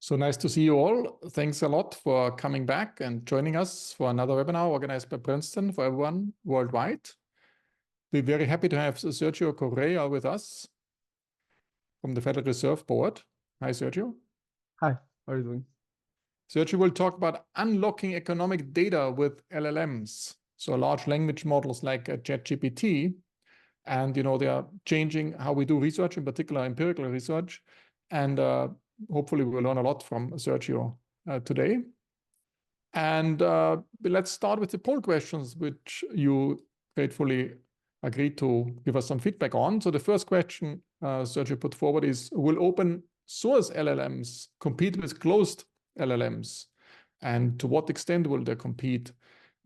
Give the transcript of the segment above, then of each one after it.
So nice to see you all. Thanks a lot for coming back and joining us for another webinar organized by Princeton for everyone worldwide. We're very happy to have Sergio Correia with us from the Federal Reserve Board. Hi, Sergio. Hi, how are you doing? Sergio will talk about unlocking economic data with LLMs, so large language models like ChatGPT. And, they are changing how we do research, in particular empirical research. And hopefully we'll learn a lot from Sergio today. And let's start with the poll questions, which you gratefully agreed to give us some feedback on. So the first question Sergio put forward is, will open source LLMs compete with closed LLMs? And to what extent will they compete?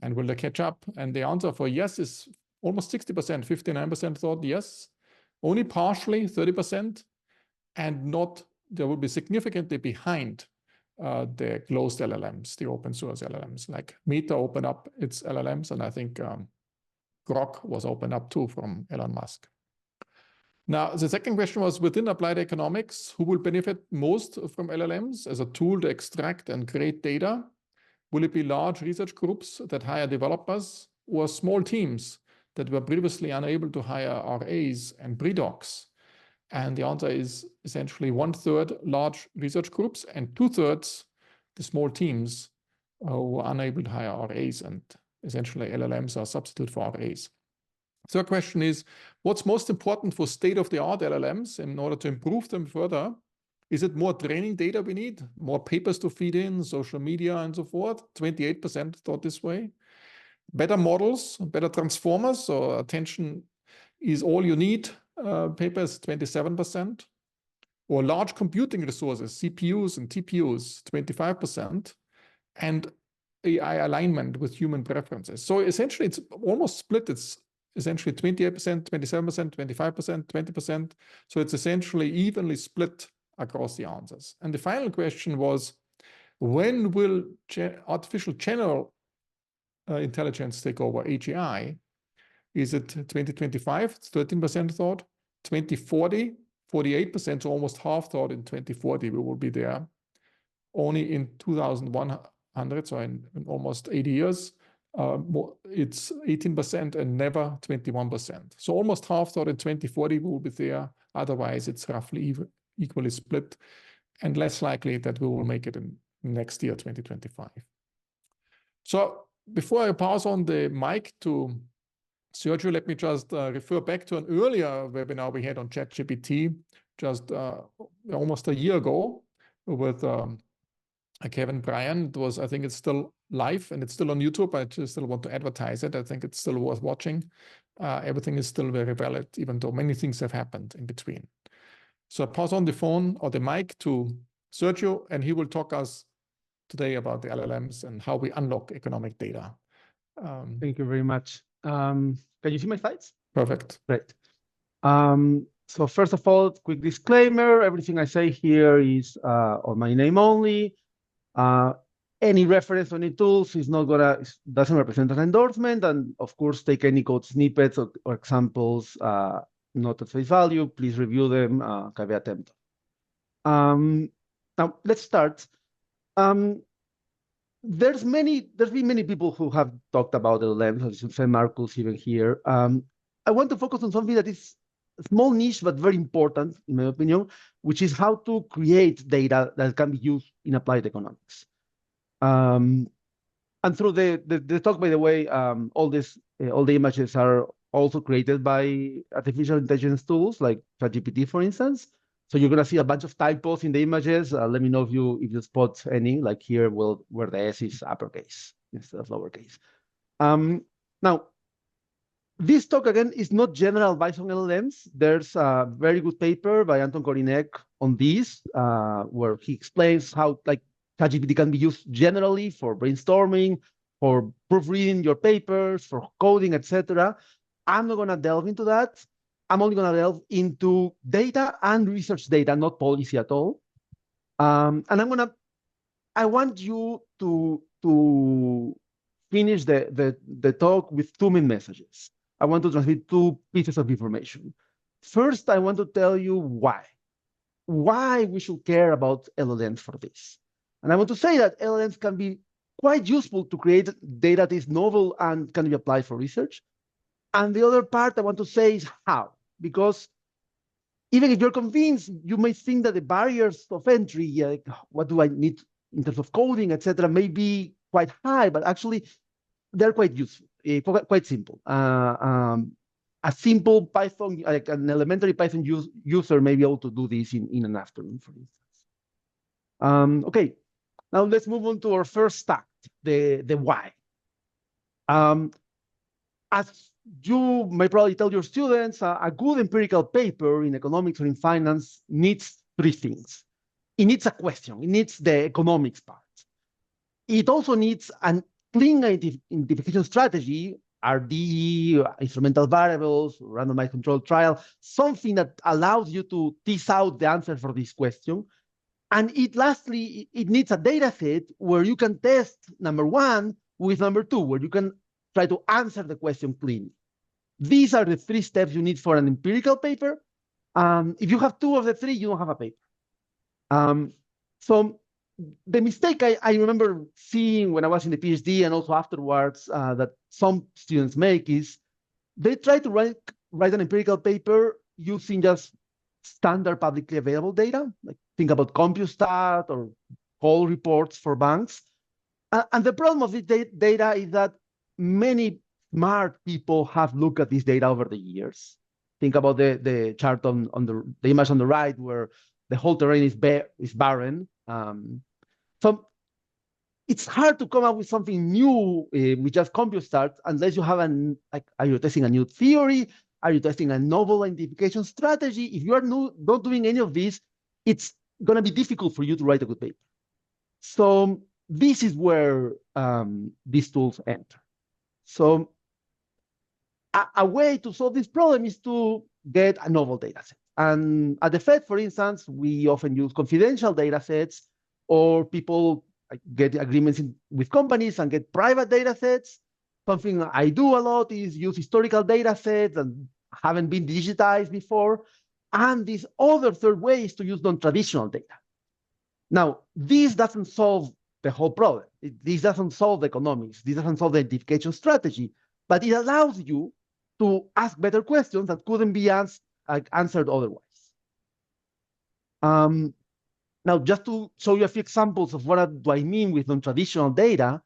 And will they catch up? And the answer for yes is almost 60%, 59% thought yes, only partially 30%, and not, they will be significantly behind the closed LLMs, the open source LLMs, like Meta opened up its LLMs, and I think Grok was opened up too from Elon Musk. Now, the second question was, within applied economics, who will benefit most from LLMs as a tool to extract and create data? Will it be large research groups that hire developers, or small teams that were previously unable to hire RAs and pre-docs? And the answer is essentially 1/3 large research groups and 2/3 the small teams who were unable to hire RAs, and essentially LLMs are a substitute for RAs. Third question is, what's most important for state-of-the-art LLMs in order to improve them further? Is it more training data we need, more papers to feed in, social media and so forth? 28% thought this way. Better models, better transformers, so attention is all you need. Papers, 27%. Or large computing resources, CPUs and TPUs, 25%. And AI alignment with human preferences. So essentially, it's almost split. It's essentially 28%, 27%, 25%, 20%. So it's essentially evenly split across the answers. And the final question was, when will artificial general intelligence take over, AGI? Is it 2025? 13% thought. 2040, 48%, so almost half thought in 2040 we will be there. Only in 2100, so in almost 80 years, it's 18% and never 21%. So almost half thought in 2040 we will be there. Otherwise, it's roughly equally split, and less likely that we will make it in next year, 2025. So before I pass on the mic to Sergio, let me just refer back to an earlier webinar we had on ChatGPT just almost a year ago with Kevin Bryan. It was, I think it's still live and it's still on YouTube. I just still want to advertise it. I think it's still worth watching. Everything is still very valid, even though many things have happened in between. So I pass on the phone or the mic to Sergio, and he will talk us today about the LLMs and how we unlock economic data. Thank you very much. Can you see my slides? Perfect. Great. So first of all, quick disclaimer, everything I say here is on my name only. Any reference to any tools is not doesn't represent an endorsement, and of course, take any code snippets or examples not at face value. Please review them, caveat emptor. Now let's start. There's been many people who have talked about LLMs, as you say, Markus, even here. I want to focus on something that is a small niche, but very important, in my opinion, which is how to create data that can be used in applied economics. And through the talk, by the way, all the images are also created by artificial intelligence tools like ChatGPT, for instance. So you're going to see a bunch of typos in the images. Let me know if you spot any, like here, where the S is uppercase instead of lowercase. Now, this talk, again, is not general advice on LLMs. There's a very good paper by Anton Korinek on this, where he explains how ChatGPT can be used generally for brainstorming, for proofreading your papers, for coding, etc. I'm not going to delve into that. I'm only going to delve into data and research data, not policy at all. And I want you to finish the talk with two main messages. I want to transmit two pieces of information. First, I want to tell you why. why we should care about LLMs for this. And I want to say that LLMs can be quite useful to create data that is novel and can be applied for research. And the other part I want to say is how, because even if you're convinced, you may think that the barriers of entry, like what do I need in terms of coding, etc., may be quite high, but actually they're quite useful, quite simple. A simple Python, like an elementary Python user may be able to do this in an afternoon, for instance. Okay, now let's move on to our first stack, the why. As you may probably tell your students, a good empirical paper in economics or in finance needs three things. It needs a question. It needs the economics part. It also needs a clean identification strategy, RD, instrumental variables, randomized controlled trial, something that allows you to tease out the answer for this question. And lastly, it needs a data set where you can test number one with number two, where you can try to answer the question cleanly. These are the three steps you need for an empirical paper. If you have two of the three, you don't have a paper. So the mistake I remember seeing when I was in the PhD and also afterwards that some students make is they try to write an empirical paper using just standard publicly available data. Like think about CompuStat or call reports for banks. And the problem of this data is that many smart people have looked at this data over the years. Think about the chart on the image on the right where the whole terrain is barren. So it's hard to come up with something new with just CompuStat unless you have are you testing a new theory? Are you testing a novel identification strategy? If you are not doing any of this, it's going to be difficult for you to write a good paper. So this is where these tools enter. So a way to solve this problem is to get a novel data set. And at the Fed, for instance, we often use confidential data sets, or people get agreements with companies and get private data sets. Something I do a lot is use historical data sets that haven't been digitized before. And this other third way is to use non-traditional data. Now, this doesn't solve the whole problem. This doesn't solve the economics. This doesn't solve the identification strategy, but it allows you to ask better questions that couldn't be answered otherwise. Now, just to show you a few examples of what do I mean with non-traditional data,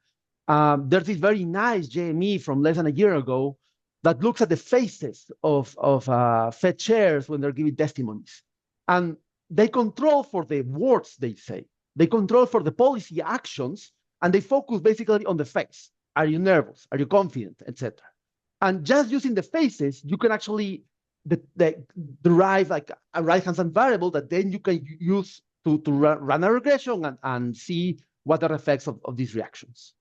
there's this very nice JME from less than a year ago that looks at the faces of Fed chairs when they're giving testimonies. And they control for the words they say. They control for the policy actions, and they focus basically on the face. Are you nervous? Are you confident, etc.? And just using the faces, you can actually derive like a right-hand side variable that then you can use to run a regression and see what are the effects of these reactions.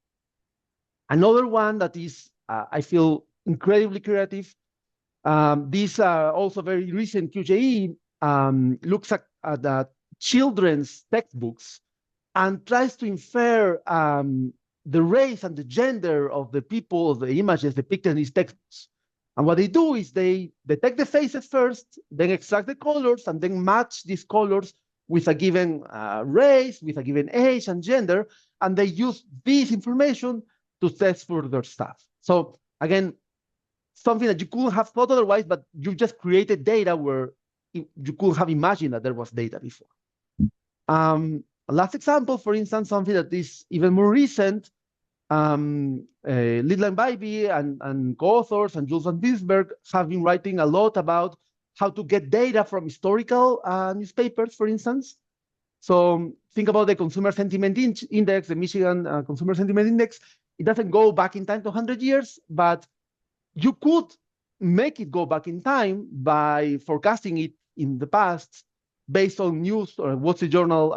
Another one that is, I feel, incredibly creative. This also very recent QJE looks at the children's textbooks and tries to infer the race and the gender of the people, of the images depicted in these textbooks. And what they do is they detect the faces first, then extract the colors, and then match these colors with a given race, with a given age and gender, and they use this information to test further stuff. So again, something that you couldn't have thought otherwise, but you just created data where you could have imagined that there was data before. Last example, for instance, something that is even more recent, Lidl and Bybee and co-authors and Jules van Binsberg have been writing a lot about how to get data from historical newspapers, for instance. So think about the Consumer Sentiment Index, the Michigan Consumer Sentiment Index. It doesn't go back in time to 100 years, but you could make it go back in time by forecasting it in the past based on news or Wall Street Journal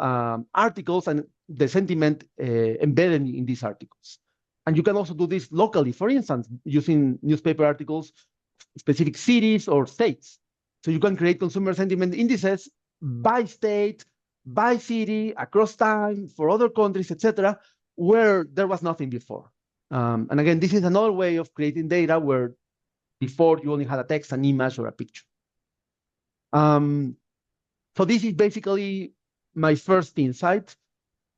articles and the sentiment embedded in these articles. And you can also do this locally, for instance, using newspaper articles, specific cities or states. So you can create consumer sentiment indices by state, by city, across time, for other countries, etc., where there was nothing before. And again, this is another way of creating data where before you only had a text, an image, or a picture. So this is basically my first insight.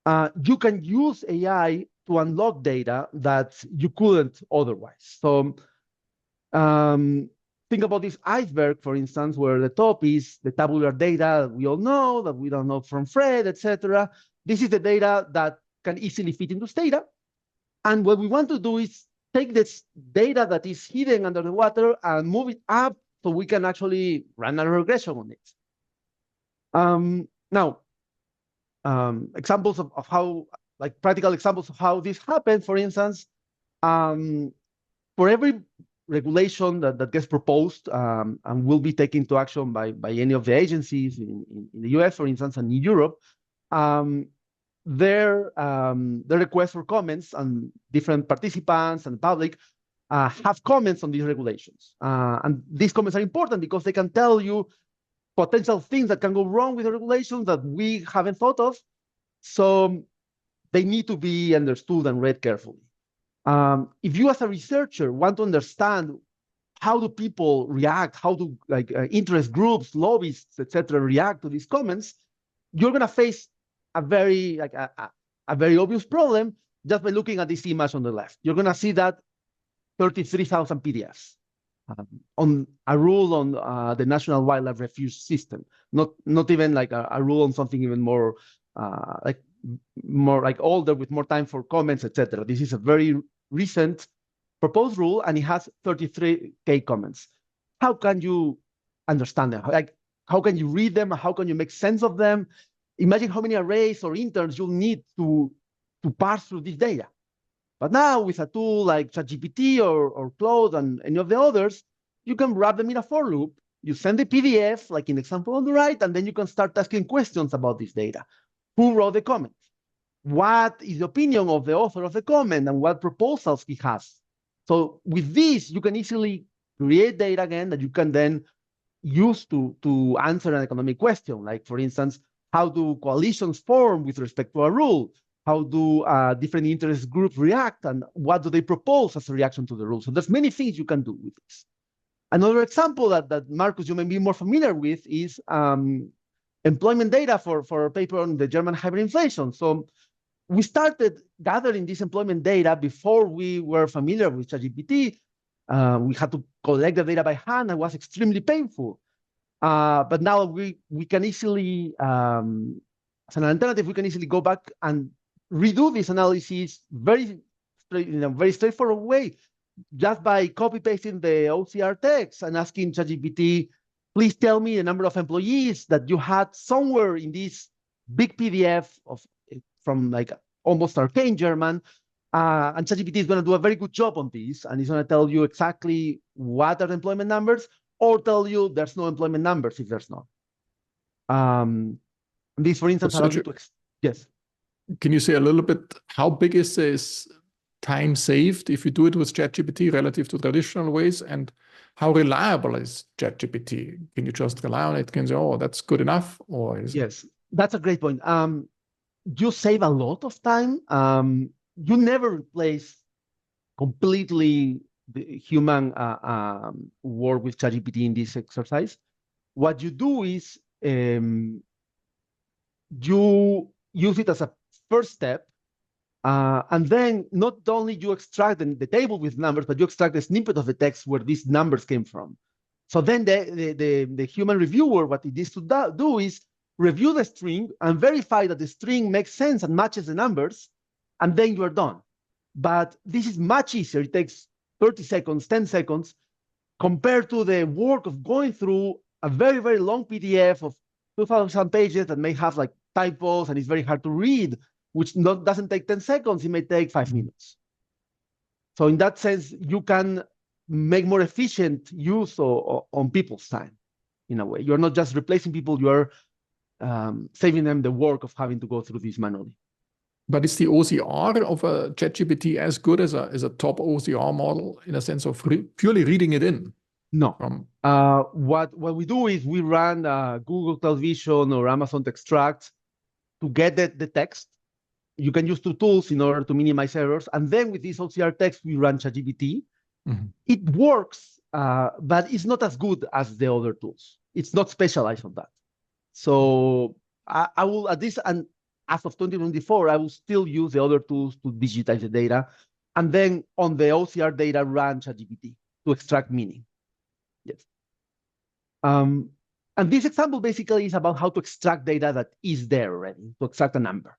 You can use AI to unlock data that you couldn't otherwise. So think about this iceberg, for instance, where the top is the tabular data that we all know, that we don't know from Fred, etc. This is the data that can easily fit into Stata. And what we want to do is take this data that is hidden under the water and move it up so we can actually run a regression on it. Now, examples of how, like practical examples of how this happens, for instance, for every regulation that gets proposed and will be taken into action by any of the agencies in the US, for instance, and in Europe, their requests for comments and different participants and the public have comments on these regulations. And these comments are important because they can tell you potential things that can go wrong with the regulations that we haven't thought of. So they need to be understood and read carefully. If you as a researcher want to understand how do people react, how do interest groups, lobbyists, etc., react to these comments, you're going to face a very obvious problem just by looking at this image on the left. You're going to see that 33,000 PDFs on a rule on the National Wildlife Refuge System, not even like a rule on something even more older with more time for comments, etc. This is a very recent proposed rule, and it has 33K comments. How can you understand them? How can you read them? How can you make sense of them? Imagine how many arrays or interns you'll need to parse through this data. But now with a tool like ChatGPT or Claude and any of the others, you can wrap them in a for loop. You send the PDF, like in the example on the right, and then you can start asking questions about this data. Who wrote the comment? What is the opinion of the author of the comment and what proposals he has? So with this, you can easily create data again that you can then use to answer an economic question. Like, for instance, how do coalitions form with respect to a rule? How do different interest groups react, and what do they propose as a reaction to the rule? So there's many things you can do with this. Another example that Markus, you may be more familiar with is employment data for a paper on the German hyperinflation. So we started gathering this employment data before we were familiar with ChatGPT. We had to collect the data by hand. It was extremely painful. But now we can easily, as an alternative, we can easily go back and redo this analysis in a very straightforward way, just by copy-pasting the OCR text and asking ChatGPT, please tell me the number of employees that you had somewhere in this big PDF from like almost arcane German. And ChatGPT is going to do a very good job on this, and it's going to tell you exactly what are the employment numbers, or tell you there's no employment numbers if there's not. This, for instance, allows you to... Yes. Can you say a little bit, how big is this time saved if you do it with ChatGPT relative to traditional ways, and how reliable is ChatGPT? Can you just rely on it? Can you say, oh, that's good enough? Or is Yes, that's a great point. You save a lot of time. You never replace completely the human work with ChatGPT in this exercise. What you do is you use it as a first step, and then not only you extract the table with numbers, but you extract the snippet of the text where these numbers came from. So then the human reviewer, what it needs to do is review the string and verify that the string makes sense and matches the numbers, and then you are done. But this is much easier. It takes 30 seconds, 10 seconds, compared to the work of going through a very, very long PDF of 2,000 pages that may have like typos and it's very hard to read, which doesn't take 10 seconds, it may take 5 minutes. So in that sense, you can make more efficient use on people's time, in a way. You're not just replacing people, you're saving them the work of having to go through this manually. But is the OCR of a ChatGPT as good as a top OCR model in a sense of purely reading it in? No. What we do is we run Google Cloud Vision or Amazon Extract to get the text. You can use 2 tools in order to minimize errors. And then with this OCR text, we run ChatGPT. Mm-hmm. It works, but it's not as good as the other tools. It's not specialized on that. So I will, at this, and as of 2024, I will still use the other tools to digitize the data. And then on the OCR data, run ChatGPT to extract meaning. Yes. And this example basically is about how to extract data that is there already, to extract a number.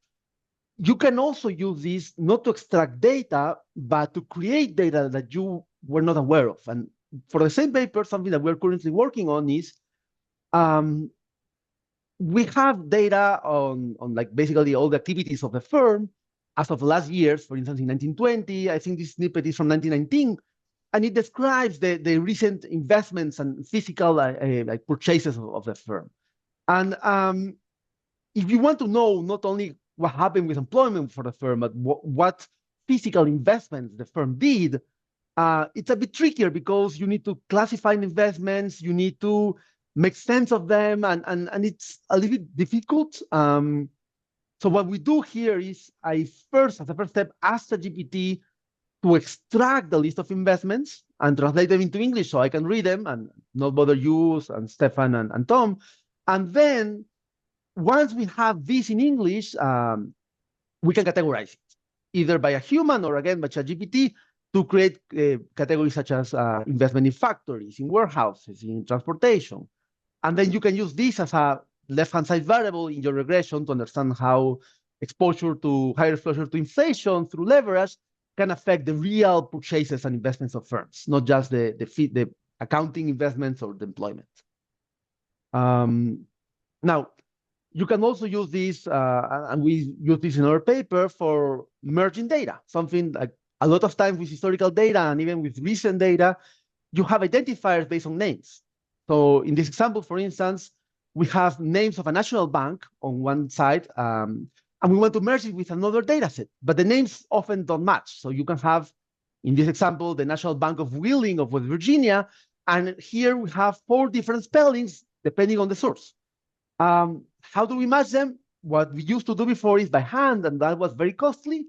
You can also use this not to extract data, but to create data that you were not aware of. And for the same paper, something that we're currently working on is we have data on like basically all the activities of the firm as of last year. For instance, in 1920, I think this snippet is from 1919, and it describes the recent investments and physical like purchases of the firm. And if you want to know not only what happened with employment for the firm, but what physical investments the firm did, it's a bit trickier because you need to classify investments, you need to make sense of them, and it's a little bit difficult. So what we do here is as a first step, ask ChatGPT to extract the list of investments and translate them into English so I can read them and not bother you and Stefan and Tom. And then once we have this in English, we can categorize it, either by a human or again by ChatGPT, to create categories such as investment in factories, in warehouses, in transportation. And then you can use this as a left-hand side variable in your regression to understand how higher exposure to inflation through leverage can affect the real purchases and investments of firms, not just the accounting investments or the employment. Now, you can also use this, and we use this in our paper, for merging data, something like a lot of times with historical data and even with recent data, you have identifiers based on names. So in this example, for instance, we have names of a national bank on one side, and we want to merge it with another data set, but the names often don't match. So you can have, in this example, the National Bank of Wheeling of West Virginia, and here we have 4 different spellings depending on the source. How do we match them? What we used to do before is by hand, and that was very costly.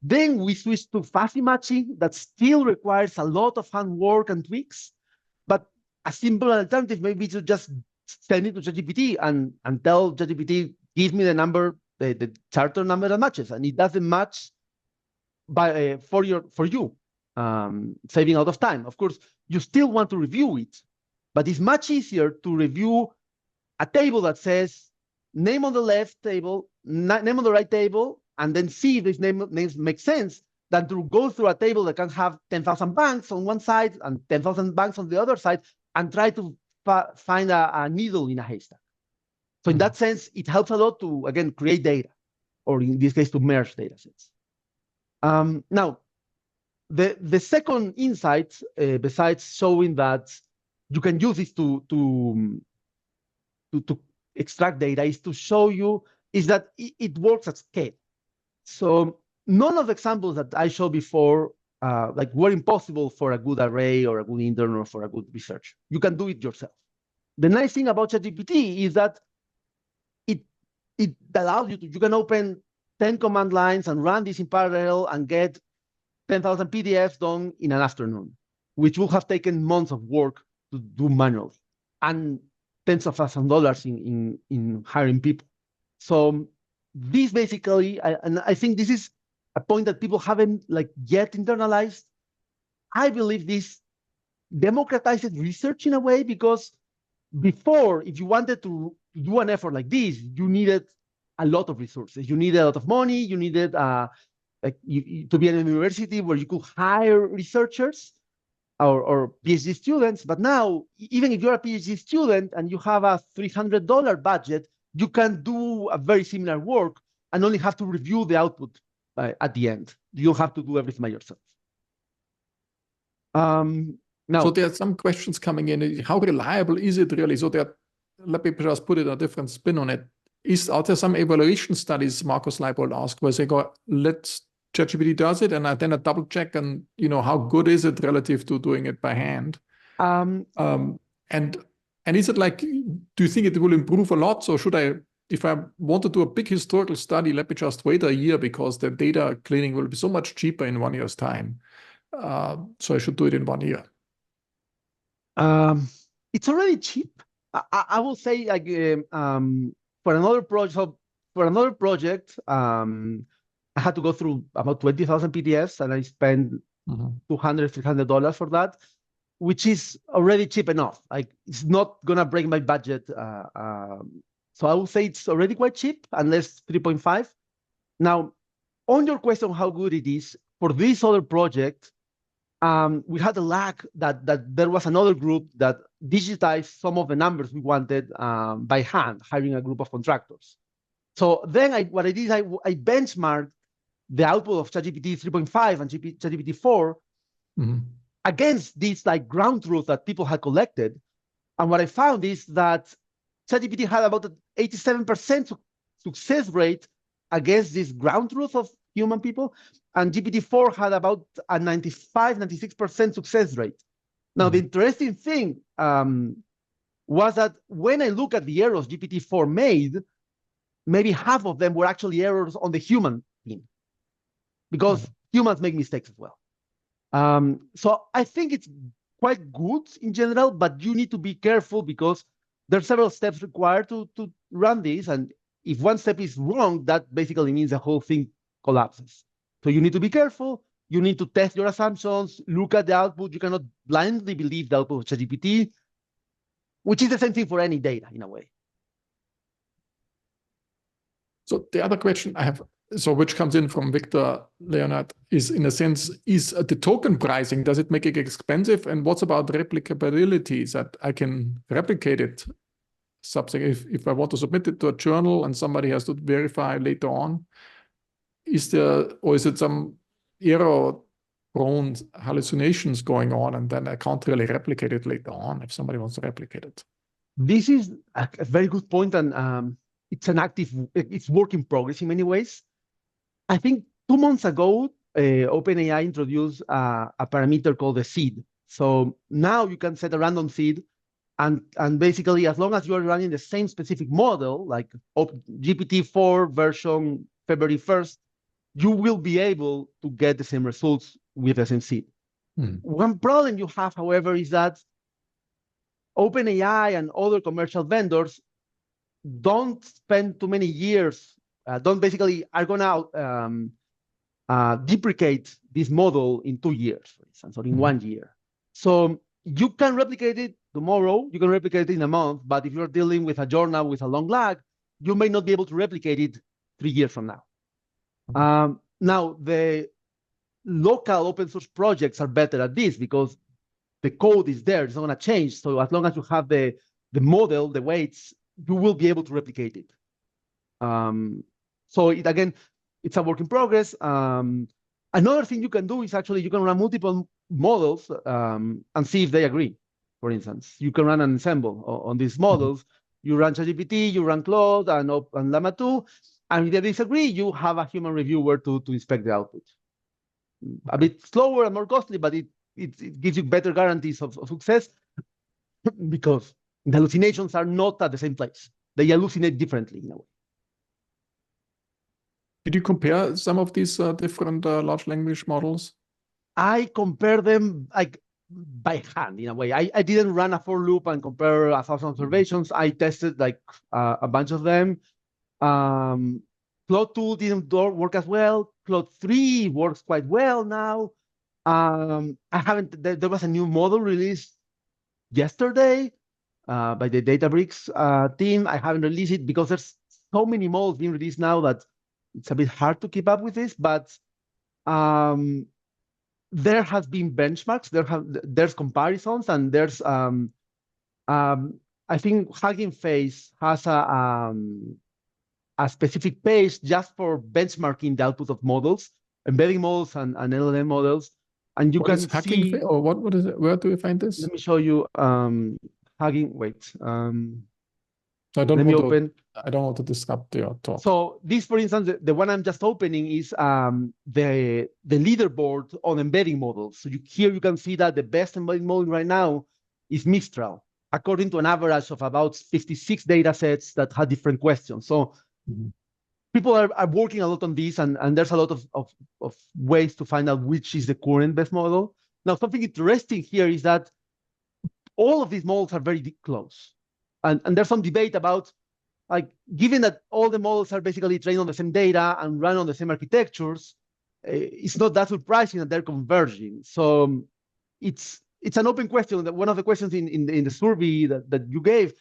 Then we switched to fuzzy matching that still requires a lot of handwork and tweaks, but a simple alternative may be to just send it to ChatGPT and tell ChatGPT, give me the number, the charter number that matches, and it doesn't match for you, saving a lot of time. Of course, you still want to review it, but it's much easier to review a table that says name on the left table, name on the right table, and then see if these names make sense, than to go through a table that can have 10,000 banks on one side and 10,000 banks on the other side and try to find a needle in a haystack. So in that sense, it helps a lot to, again, create data, or in this case, to merge data sets. Now, the second insight, besides showing that you can use this to extract data, is to show you is that it works at scale. So none of the examples that I showed before like were impossible for a good array or a good intern or for a good researcher. You can do it yourself. The nice thing about ChatGPT is that it allows you to, you can open 10 command lines and run this in parallel and get 10,000 PDFs done in an afternoon, which would have taken months of work to do manually, and tens of thousands of dollars in hiring people. So this basically, and I think this is a point that people haven't like yet internalized. I believe this democratizes research in a way, because before, if you wanted to do an effort like this, you needed a lot of resources. You needed a lot of money. You needed to be in a university where you could hire researchers or PhD students. But now, even if you're a PhD student and you have a $300 budget, you can do a very similar work and only have to review the output at the end. You don't have to do everything by yourself. Now, so there are some questions coming in. How reliable is it really? So let me just put it a different spin on it. Are there some evaluation studies, Markus Leibold asked, where they go, let's ChatGPT does it, and then a double check, and how good is it relative to doing it by hand? And is it like, do you think it will improve a lot? So should I, if I want to do a big historical study, let me just wait a year, because the data cleaning will be so much cheaper in 1 year's time. So I should do it in 1 year. It's already cheap. I will say, like, for another project, I had to go through about 20,000 PDFs, and I spent $200, $300 for that, which is already cheap enough. Like, it's not gonna break my budget. So I would say it's already quite cheap, unless 3.5. Now, on your question how good it is, for this other project, we had a lag that there was another group that digitized some of the numbers we wanted by hand, hiring a group of contractors. So then what I did, I benchmarked the output of ChatGPT 3.5 and ChatGPT 4 against these like ground truth that people had collected. And what I found is that ChatGPT had about an 87% success rate against this ground truth of human people, and GPT-4 had about a 96% success rate. Now, the interesting thing was that when I look at the errors GPT-4 made, maybe half of them were actually errors on the human team, because humans make mistakes as well. So I think it's quite good in general, but you need to be careful because there are several steps required to run this, and if one step is wrong, that basically means the whole thing collapses. So you need to be careful. You need to test your assumptions, look at the output. You cannot blindly believe the output of ChatGPT, which is the same thing for any data in a way. So the other question I have, so which comes in from Victor Leonard, is in a sense, is the token pricing, does it make it expensive? And what's about replicability, that I can replicate it? If I want to submit it to a journal and somebody has to verify later on, is it some error-prone hallucinations going on, and then I can't really replicate it later on if somebody wants to replicate it? This is a very good point, and it's work in progress in many ways. I think 2 months ago, OpenAI introduced a parameter called the seed. So now you can set a random seed, and basically, as long as you are running the same specific model, like GPT-4 version February 1st, you will be able to get the same results with the same seed. One problem you have, however, is that OpenAI and other commercial vendors don't spend too many years, are gonna deprecate this model in 2 years, for instance, or in 1 year. So you can replicate it tomorrow, you can replicate it in a month, but if you're dealing with a journal with a long lag, you may not be able to replicate it 3 years from now. Now, the local open source projects are better at this because the code is there, it's not gonna change. So as long as you have the model, the weights, you will be able to replicate it. So again, it's a work in progress. Another thing you can do is actually you can run multiple models and see if they agree. For instance, you can run an ensemble on these models. You run ChatGPT, you run Claude and Llama 2, and if they disagree, you have a human reviewer to inspect the output. A bit slower and more costly, but it gives you better guarantees of success because the hallucinations are not at the same place. They hallucinate differently in a way. Did you compare some of these different large language models? I compare them like by hand in a way. I didn't run a for loop and compare 1,000 observations. I tested like a bunch of them. Claude 2 didn't work as well. Claude 3 works quite well now. There was a new model released yesterday by the Databricks team. I haven't released it because there's so many models being released now that it's a bit hard to keep up with this, but there has been benchmarks, there's comparisons, and there's I think Hugging Face has a specific page just for benchmarking the output of models, embedding models and LLM models, and you can see. Or what is it? Where do we find this? Let me show you. Hugging. Wait. I don't let me open. I don't want to disrupt your talk. So this, for instance, the one I'm just opening is the leaderboard on embedding models. So here you can see that the best embedding model right now is Mistral, according to an average of about 56 data sets that had different questions. So people are working a lot on this, and there's a lot of ways to find out which is the current best model. Now, something interesting here is that all of these models are very close. And there's some debate about like given that all the models are basically trained on the same data and run on the same architectures, it's not that surprising that they're converging. So it's an open question. That one of the questions in the survey that you gave,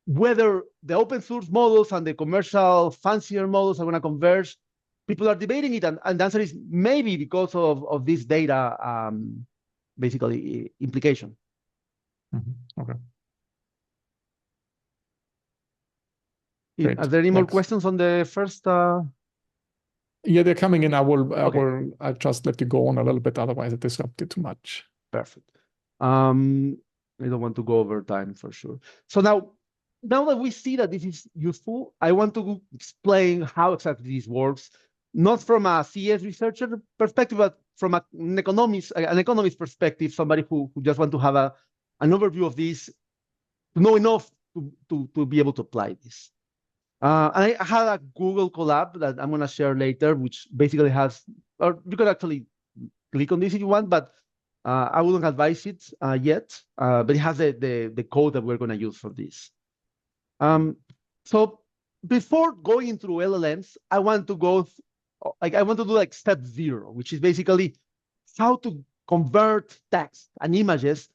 whether the open source models and the commercial fancier models are going to converge, people are debating it, and the answer is maybe because of this data basically implication. Okay. Are there any more questions on the first? Yeah, they're coming in. I'll just let you go on a little bit, otherwise it disrupted too much. Perfect. I don't want to go over time for sure. So now that we see that this is useful, I want to explain how exactly this works, not from a CS researcher perspective, but from an economist perspective, somebody who just want to have an overview of this, to know enough to be able to apply this. And I had a Google collab that I'm going to share later, which basically has, or you can actually click on this if you want, but I wouldn't advise it yet, but it has the code that we're going to use for this. So before going through LLMs, I want to do like step 0, which is basically how to convert text and images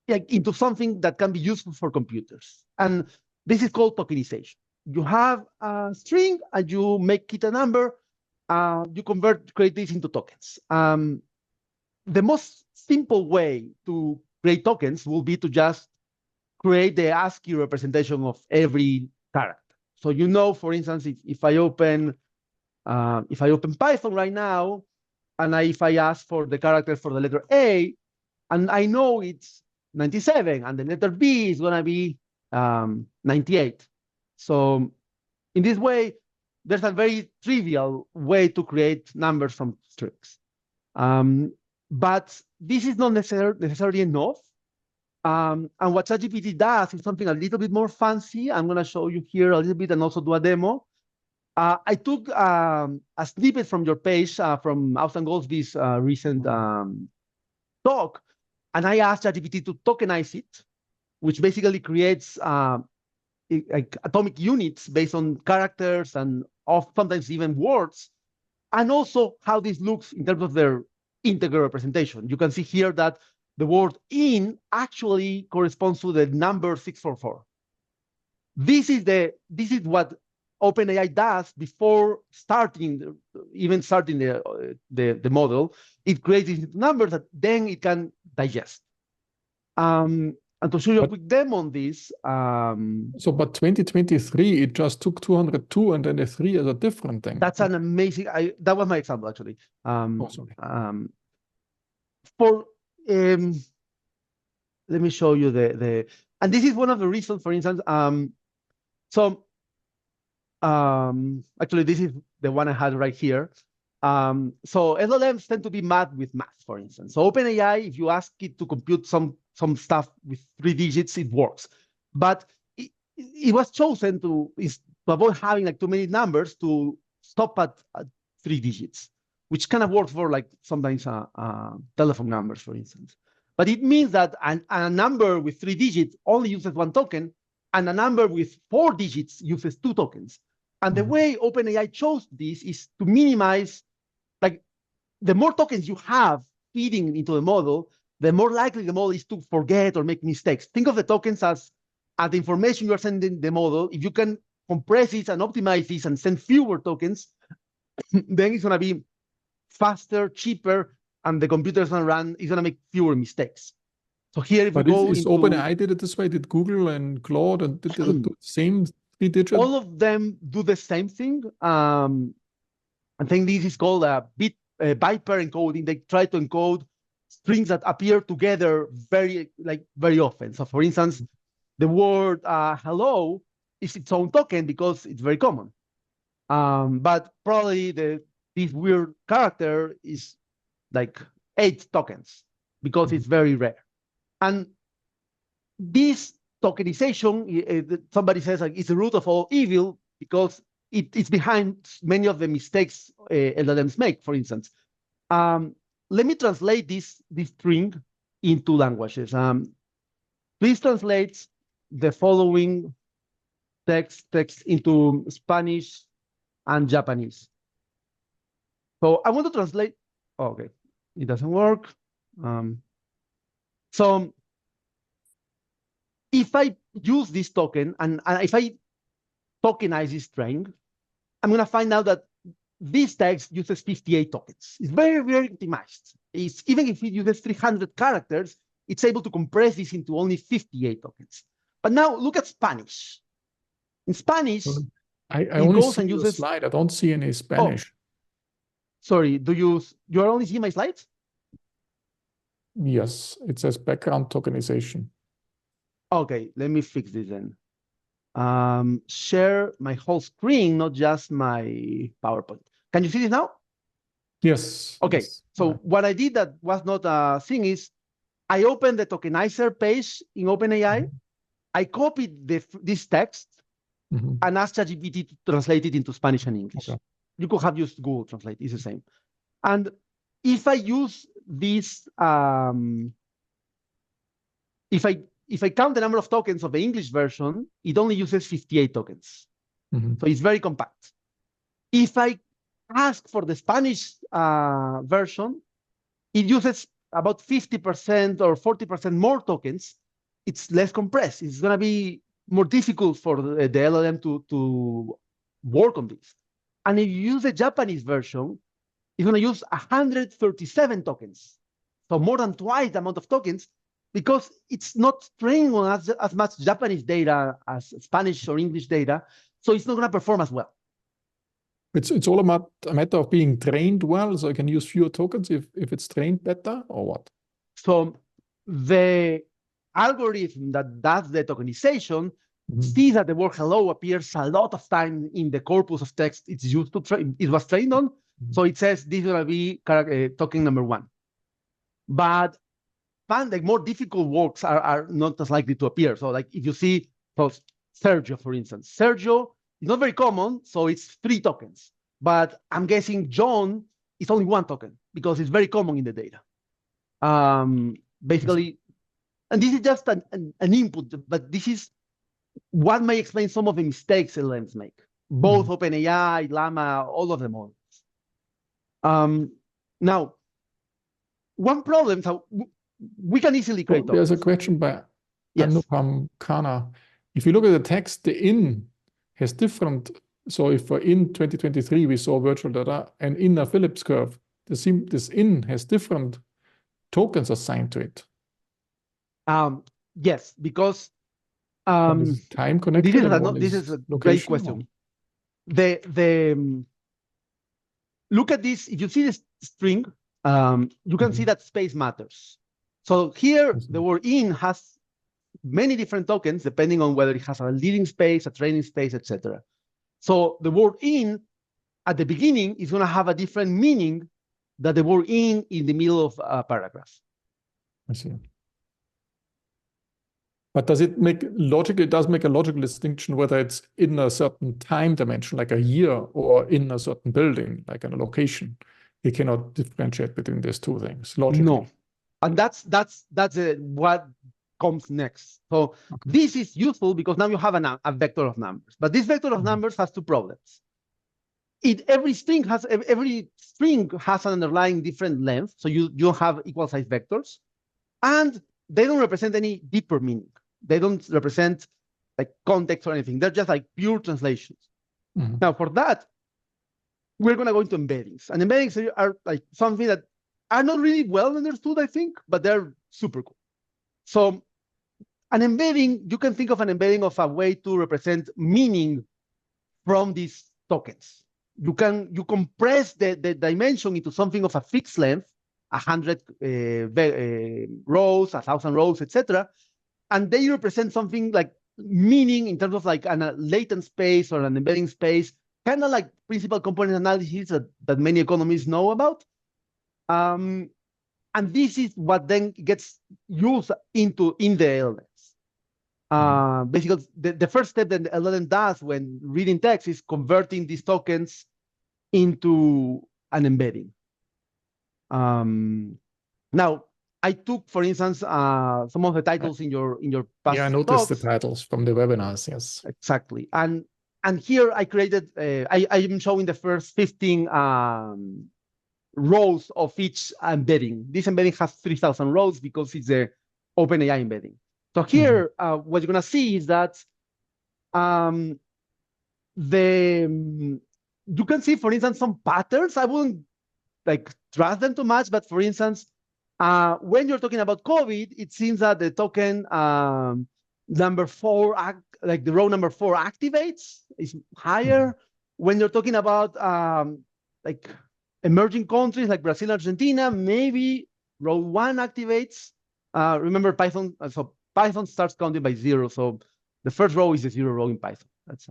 into something that can be useful for computers. And this is called tokenization. You have a string and you make it a number, you create this into tokens. The most simple way to create tokens will be to just create the ASCII representation of every character. So you know, for instance, if I open Python right now, and if I ask for the character for the letter A, and I know it's 97, and the letter B is going to be 98. So in this way, there's a very trivial way to create numbers from strings. But this is not necessarily enough. And what ChatGPT does is something a little bit more fancy. I'm going to show you here a little bit and also do a demo. I took a snippet from your page, from Austin Goldsby's recent talk, and I asked ChatGPT to tokenize it, which basically creates like atomic units based on characters and sometimes even words, and also how this looks in terms of their integer representation. You can see here that the word in actually corresponds to the number 644. This is what OpenAI does before even starting the model. It creates these numbers that then it can digest. And to show you a quick demo on this. But 2023, it just took 202, and then the 3 is a different thing. That's an amazing. That was my example actually. Let me show you and this is one of the reasons, for instance. Actually, this is the one I had right here. So LLMs tend to be mad with math, for instance. So OpenAI, if you ask it to compute some stuff with 3 digits, it works. But it was chosen to avoid having like too many numbers, to stop at 3 digits, which kind of works for like sometimes telephone numbers, for instance. But it means that a number with 3 digits only uses 1 token, and a number with 4 digits uses 2 tokens. And the way OpenAI chose this is to minimize, like, the more tokens you have feeding into the model, the more likely the model is to forget or make mistakes. Think of the tokens as the information you are sending the model. If you can compress it and optimize this and send fewer tokens, then it's going to be faster, cheaper, and the computer is going to make fewer mistakes. So here, if we go into... OpenAI did it this way? Did Google and Claude and did they do the same 3-digit? All of them do the same thing. I think this is called a byte-pair encoding. They try to encode strings that appear together very often. So for instance, the word hello is its own token because it's very common. But probably this weird character is like 8 tokens because it's very rare. And this tokenization, somebody says, like, it's the root of all evil because it's behind many of the mistakes LLMs make, for instance. Let me translate this string into languages. Please translate the following text into Spanish and Japanese. So I want to translate. Oh, okay, it doesn't work. So if I use this token and if I tokenize this string, I'm going to find out that this text uses 58 tokens. It's very, very optimized. Even if it uses 300 characters, it's able to compress this into only 58 tokens. But now look at Spanish. In Spanish, I it only goes see and the uses. slide. I don't see any Spanish. Oh, sorry, you're only seeing my slides? Yes, it says background tokenization. Okay, let me fix this then. Share my whole screen, not just my PowerPoint. Can you see this now? Yes. Okay, yes. so what I did that was not a thing is I opened the tokenizer page in OpenAI. I copied this text and asked ChatGPT to translate it into Spanish and English. Okay. You could have used Google Translate, it's the same. And if I use this, if I count the number of tokens of the English version, it only uses 58 tokens. So it's very compact. If I ask for the Spanish version, it uses about 50% or 40% more tokens. It's less compressed. It's going to be more difficult for the LLM to work on this. And if you use the Japanese version, it's going to use 137 tokens. So more than twice the amount of tokens, because it's not trained on as much Japanese data as Spanish or English data. So it's not going to perform as well. It's all about a matter of being trained well, so I can use fewer tokens if it's trained better, or what? So the algorithm that does the tokenization sees that the word hello appears a lot of time in the corpus of text it's used to train, it was trained on. So it says this is going to be token number 1. But like more difficult words are not as likely to appear. So like if you see Sergio, for instance, Sergio is not very common, so it's 3 tokens. But I'm guessing John is only 1 token because it's very common in the data. Basically, and this is just an input, but this is what may explain some of the mistakes LLMs make. Both OpenAI, Llama, all of them all. Now, one problem, so we can easily create tokens. There's a question by Anupam Khanna. If you look at the text, the in has different. So if for in 2023 we saw virtual data and in a Phillips curve, this in has different tokens assigned to it. Yes, because time connected. This is a great question. Look at this. If you see this string, you can see that space matters. So here, the word in has many different tokens depending on whether it has a leading space, a training space, etc. So the word in at the beginning is going to have a different meaning than the word in the middle of a paragraph. I see. But does it make logical? It does make a logical distinction whether it's in a certain time dimension, like a year, or in a certain building, like in a location. You cannot differentiate between these two things logically. No, and that's what comes next. So this is useful because now you have a vector of numbers. But this vector of numbers has 2 problems. Every string has an underlying different length, so you don't have equal size vectors, and they don't represent any deeper meaning. They don't represent like context or anything. They're just like pure translations. Now, for that, we're going to go into embeddings. And embeddings are like something that are not really well understood, I think, but they're super cool. So an embedding, you can think of an embedding of a way to represent meaning from these tokens. You compress the dimension into something of a fixed length, 100 rows, 1,000 rows, etc. And they represent something like meaning in terms of like a latent space or an embedding space, kind of like principal component analysis that many economists know about. And this is what then gets used in the LLMs. Basically, the first step that the LLM does when reading text is converting these tokens into an embedding. Now, I took, for instance, some of the titles in your past Yeah, I noticed the talks. titles from the webinars. Yes. Exactly. And here I created, I am showing the first 15 rows of each embedding. This embedding has 3,000 rows because it's the OpenAI embedding. So here, what you're going to see is that you can see, for instance, some patterns. I wouldn't like trust them too much, but for instance, when you're talking about COVID, it seems that the token number 4, like the row number 4 activates is higher. When you're talking about like emerging countries like Brazil, Argentina, maybe row 1 activates. Remember Python, so Python starts counting by 0. So the first row is the 0 row in Python. That's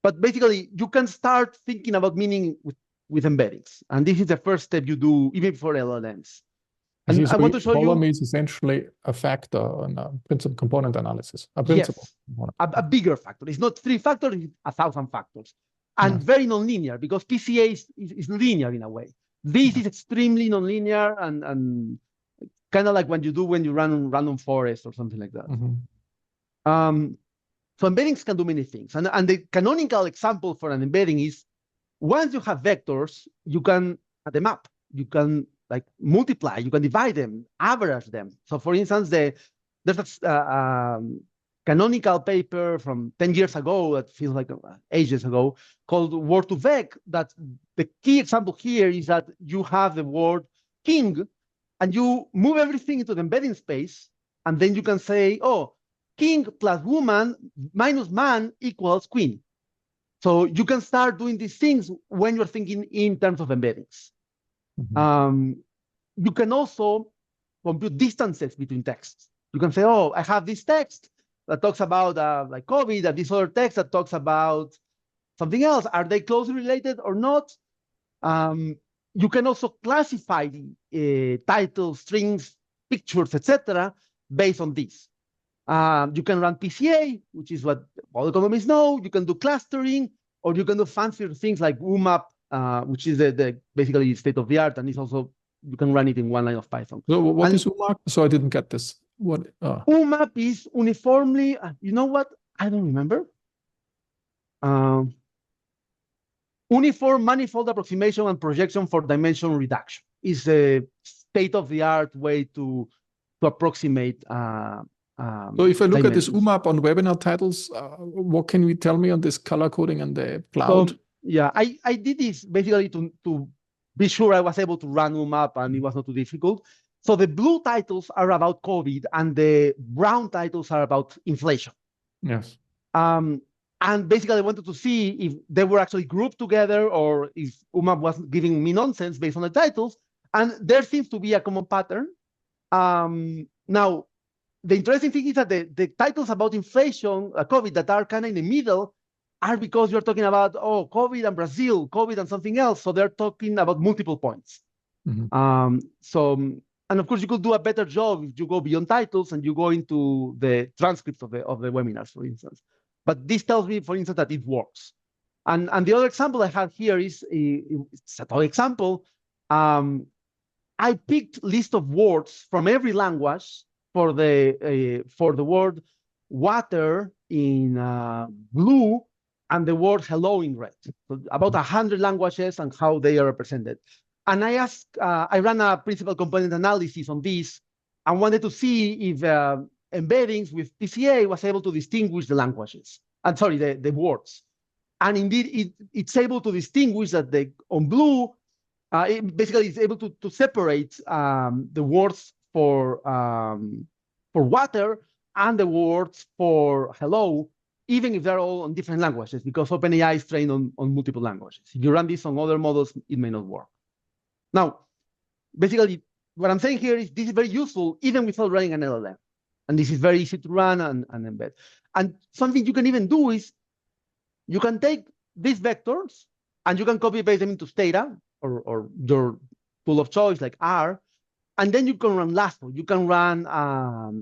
but basically you can start thinking about meaning with embeddings. And this is the first step you do even for LLMs. And I want to show you. Is essentially a factor in a principal component analysis. A principal. Yes, a bigger factor. It's not 3 factors, it's 1,000 factors. And very nonlinear because PCA is linear in a way. This is extremely nonlinear and kind of like when you run random forest or something like that. So embeddings can do many things. And the canonical example for an embedding is once you have vectors, you can add them up. You can like multiply, you can divide them, average them. So for instance, there's a canonical paper from 10 years ago that feels like ages ago called Word2Vec, that the key example here is that you have the word king and you move everything into the embedding space, and then you can say, oh, king plus woman minus man equals queen. So you can start doing these things when you're thinking in terms of embeddings. You can also compute distances between texts. You can say, oh, I have this text that talks about like COVID, and this other text that talks about something else. Are they closely related or not? You can also classify the titles, strings, pictures, etc., based on this. You can run PCA, which is what all economists know. You can do clustering, or you can do fancier things like UMAP, which is the basically state of the art, and it's also you can run it in one line of Python. So what is UMAP? So I didn't get this. What? UMAP is uniformly. You know what? I don't remember. Uniform manifold approximation and projection for dimension reduction is a state-of-the-art way to approximate. So if I look at this UMAP on webinar titles, what can you tell me on this color coding and the cloud? So, yeah, I did this basically to be sure I was able to run UMAP and it was not too difficult. So the blue titles are about COVID and the brown titles are about inflation. Yes. And basically I wanted to see if they were actually grouped together or if UMAP was giving me nonsense based on the titles. And there seems to be a common pattern. Now, the interesting thing is that the titles about inflation, COVID, that are kind of in the middle are because you're talking about, oh, COVID and Brazil, COVID and something else. So they're talking about multiple points. And of course, you could do a better job if you go beyond titles and you go into the transcripts of the webinars, for instance. But this tells me, for instance, that it works. And the other example I have here is it's a toy example. I picked list of words from every language for the word water in blue and the word hello in red. So about 100 languages and how they are represented. And I ran a principal component analysis on this and wanted to see if embeddings with PCA was able to distinguish the languages. And sorry, the words. And indeed, it's able to distinguish that on blue, it basically is able to separate the words for water and the words for hello, even if they're all on different languages, because OpenAI is trained on multiple languages. If you run this on other models, it may not work. Now, basically, what I'm saying here is this is very useful even without running an LLM. And this is very easy to run and embed. And something you can even do is you can take these vectors and you can copy paste them into Stata or your tool of choice like R, and then you can run LASSO. You can run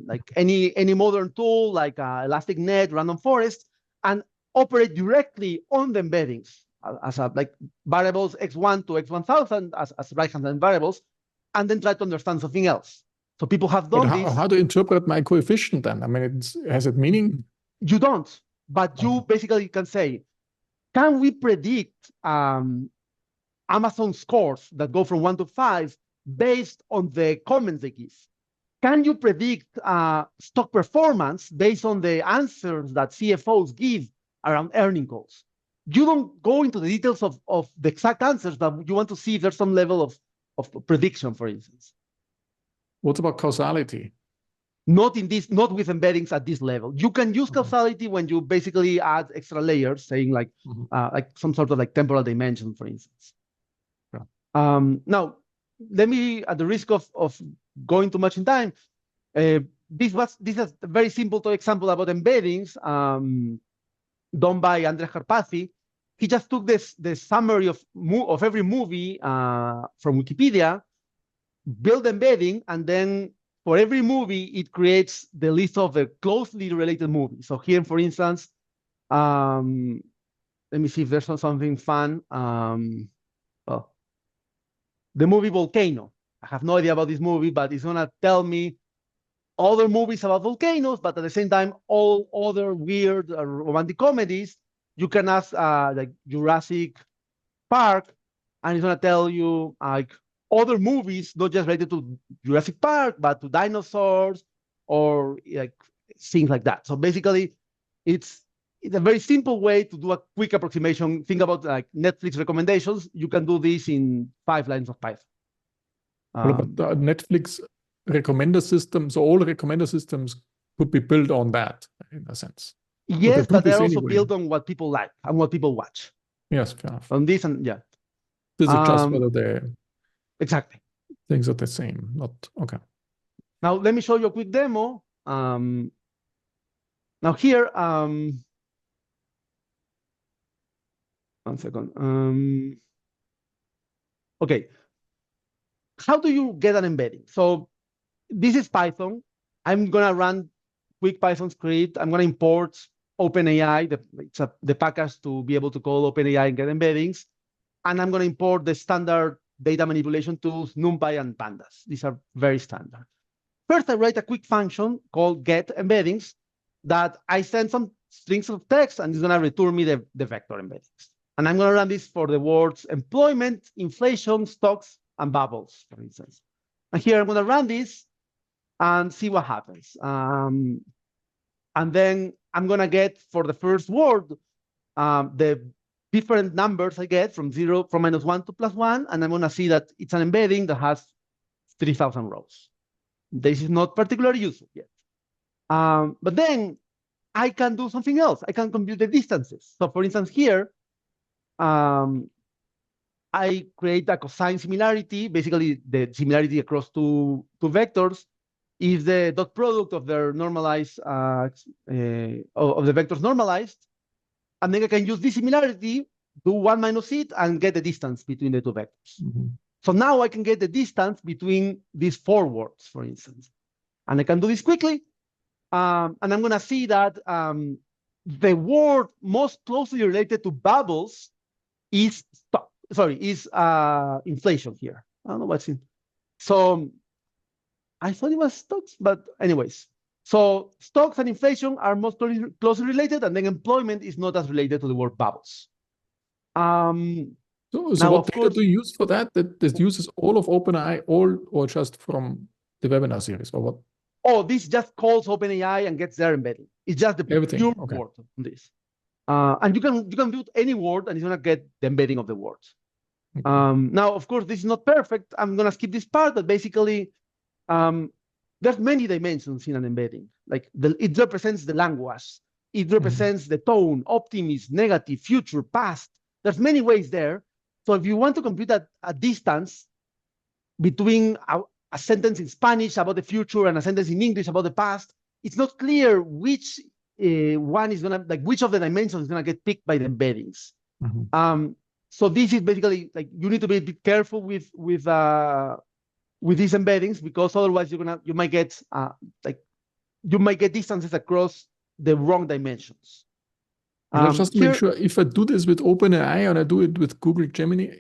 like any modern tool like Elastic Net, Random Forest, and operate directly on the embeddings as like variables x1 to x1000 as right-hand variables, and then try to understand something else. So people have But done this. how to interpret my coefficient then? I mean, has it meaning? You don't, but you basically can say, can we predict Amazon scores that go from 1 to 5 based on the comments they give? Can you predict stock performance based on the answers that CFOs give around earning calls? You don't go into the details of the exact answers, but you want to see if there's some level of prediction, for instance. What about causality? Not with embeddings at this level. You can use causality when you basically add extra layers, saying like some sort of like temporal dimension, for instance. Yeah. Now, let me, at the risk of going too much in time, this is a very simple example about embeddings done by Andres Karpathy. He just took the summary of every movie from Wikipedia, built embedding, and then for every movie, it creates the list of the closely related movies. So here, for instance, let me see if there's something fun. Well, the movie Volcano. I have no idea about this movie, but it's going to tell me other movies about volcanoes, but at the same time, all other weird romantic comedies. You can ask like Jurassic Park, and it's going to tell you like other movies, not just related to Jurassic Park, but to dinosaurs or like things like that. So basically, it's a very simple way to do a quick approximation. Think about like Netflix recommendations. You can do this in 5 lines of Python. But the Netflix recommender systems, all recommender systems could be built on that in a sense. Yes, but they're also built on what people like and what people watch. Yes, fair enough. On this and yeah. This is just whether the exactly things are the same, not okay. Now let me show you a quick demo. Now here, 1 second. Okay. How do you get an embedding? So this is Python. I'm gonna run quick Python script. I'm gonna import OpenAI, the package to be able to call OpenAI and get embeddings. And I'm gonna import the standard data manipulation tools, NumPy and Pandas. These are very standard. First, I write a quick function called get embeddings that I send some strings of text and it's gonna return me the vector embeddings. And I'm gonna run this for the words employment, inflation, stocks, and bubbles, for instance. And here I'm gonna run this and see what happens. And then I'm gonna get for the first word, the different numbers I get from -1 to +1, and I'm gonna see that it's an embedding that has 3,000 rows. This is not particularly useful yet. But then I can do something else. I can compute the distances. So for instance, here, I create a cosine similarity. Basically, the similarity across two vectors is the dot product of their normalized of the vectors normalized, and then I can use this similarity, do 1 minus it, and get the distance between the two vectors. So now I can get the distance between these 4 words, for instance, and I can do this quickly, and I'm going to see that the word most closely related to bubbles is inflation here. I don't know what's in. So I thought it was stocks, but anyways. So stocks and inflation are most closely related, and then employment is not as related to the word bubbles. So what data do you use for that? That uses all of OpenAI, or just from the webinar series, or what? Oh, this just calls OpenAI and gets their embedding. It's just the pure word on this. And you can build any word, and it's gonna get the embedding of the words. Now, of course, this is not perfect. I'm gonna skip this part, but basically, there's many dimensions in an embedding. Like it represents the language, it represents the tone, optimism, negative, future, past. There's many ways there. So if you want to compute a distance between a sentence in Spanish about the future and a sentence in English about the past, it's not clear which one is gonna, like which of the dimensions is gonna get picked by the embeddings. So this is basically like you need to be a bit careful with these embeddings, because otherwise you might get distances across the wrong dimensions. Just to make sure, if I do this with OpenAI and I do it with Google Gemini,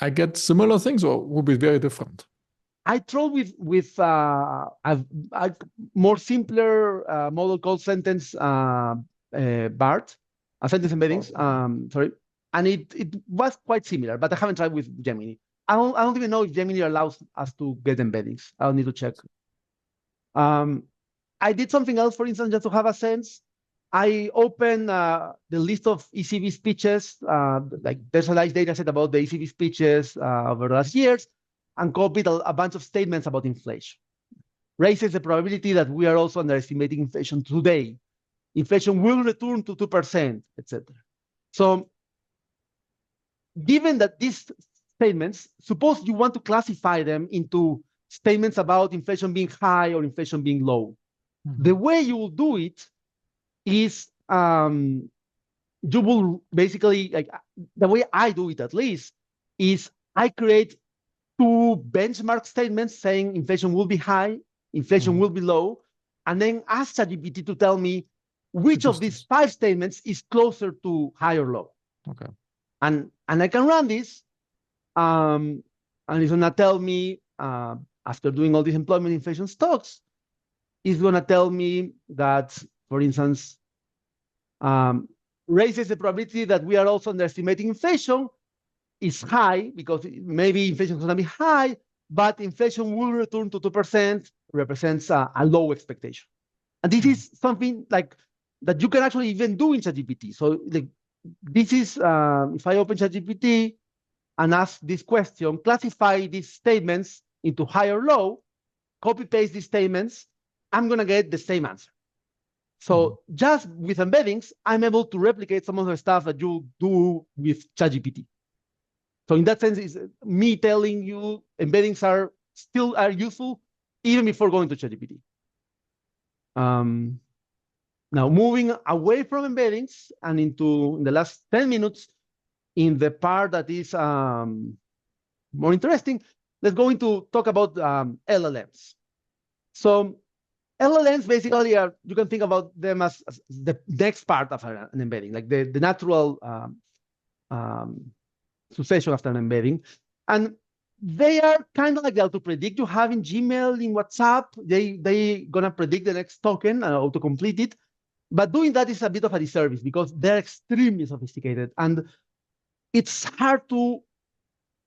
I get similar things, or will be very different? I tried with a more simpler model called sentence BART, sentence embeddings. Sorry, and it was quite similar, but I haven't tried with Gemini. I don't even know if Gemini allows us to get embeddings. I'll need to check. I did something else, for instance, just to have a sense. I opened the list of ECB speeches, like there's a large data set about the ECB speeches over the last years, and copied a bunch of statements about inflation. Raises the probability that we are also underestimating inflation today. Inflation will return to 2%, etc. So given that these statements, suppose you want to classify them into statements about inflation being high or inflation being low. The way you will do it is you will basically, like the way I do it at least, is I create two benchmark statements saying inflation will be high, inflation will be low, and then ask ChatGPT to tell me which of these 5 statements is closer to high or low. Okay. And I can run this, and it's gonna tell me, after doing all these employment inflation stocks, it's gonna tell me that, for instance, raises the probability that we are also underestimating inflation is high, because maybe inflation is gonna be high, but inflation will return to 2%, represents a low expectation. And this is something like that you can actually even do in ChatGPT. So like, this is, if I open ChatGPT and ask this question, classify these statements into high or low, copy paste these statements, I'm gonna get the same answer. So just with embeddings, I'm able to replicate some of the stuff that you do with ChatGPT. So in that sense, it's me telling you embeddings are still useful even before going to ChatGPT. Now moving away from embeddings and into in the last 10 minutes, in the part that is more interesting, let's go into talk about LLMs. So LLMs basically are, you can think about them as the next part of an embedding, like the natural succession after an embedding. And they are kind of like the auto-predict you have in Gmail, in WhatsApp. They gonna predict the next token and auto-complete it. But doing that is a bit of a disservice because they're extremely sophisticated, and it's hard to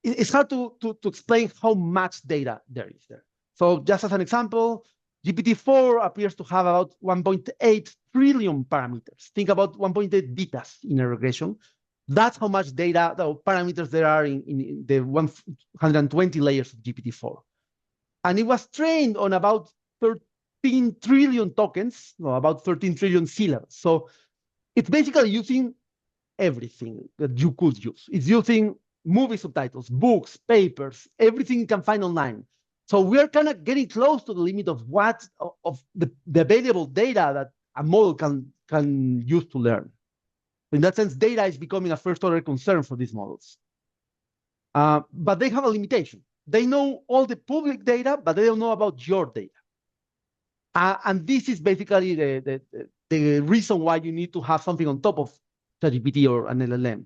explain how much data there is there. So just as an example, GPT-4 appears to have about 1.8 trillion parameters. Think about 1.8 betas in a regression. That's how much data, the parameters there are in the 120 layers of GPT-4. And it was trained on about 13 trillion tokens, no, about 13 trillion syllables. So it's basically using everything that you could use. It's using movie subtitles, books, papers, everything you can find online. So we're kind of getting close to the limit of the available data that a model can use to learn. In that sense, data is becoming a first-order concern for these models. But they have a limitation. They know all the public data, but they don't know about your data. And this is basically the reason why you need to have something on top of ChatGPT or an LLM.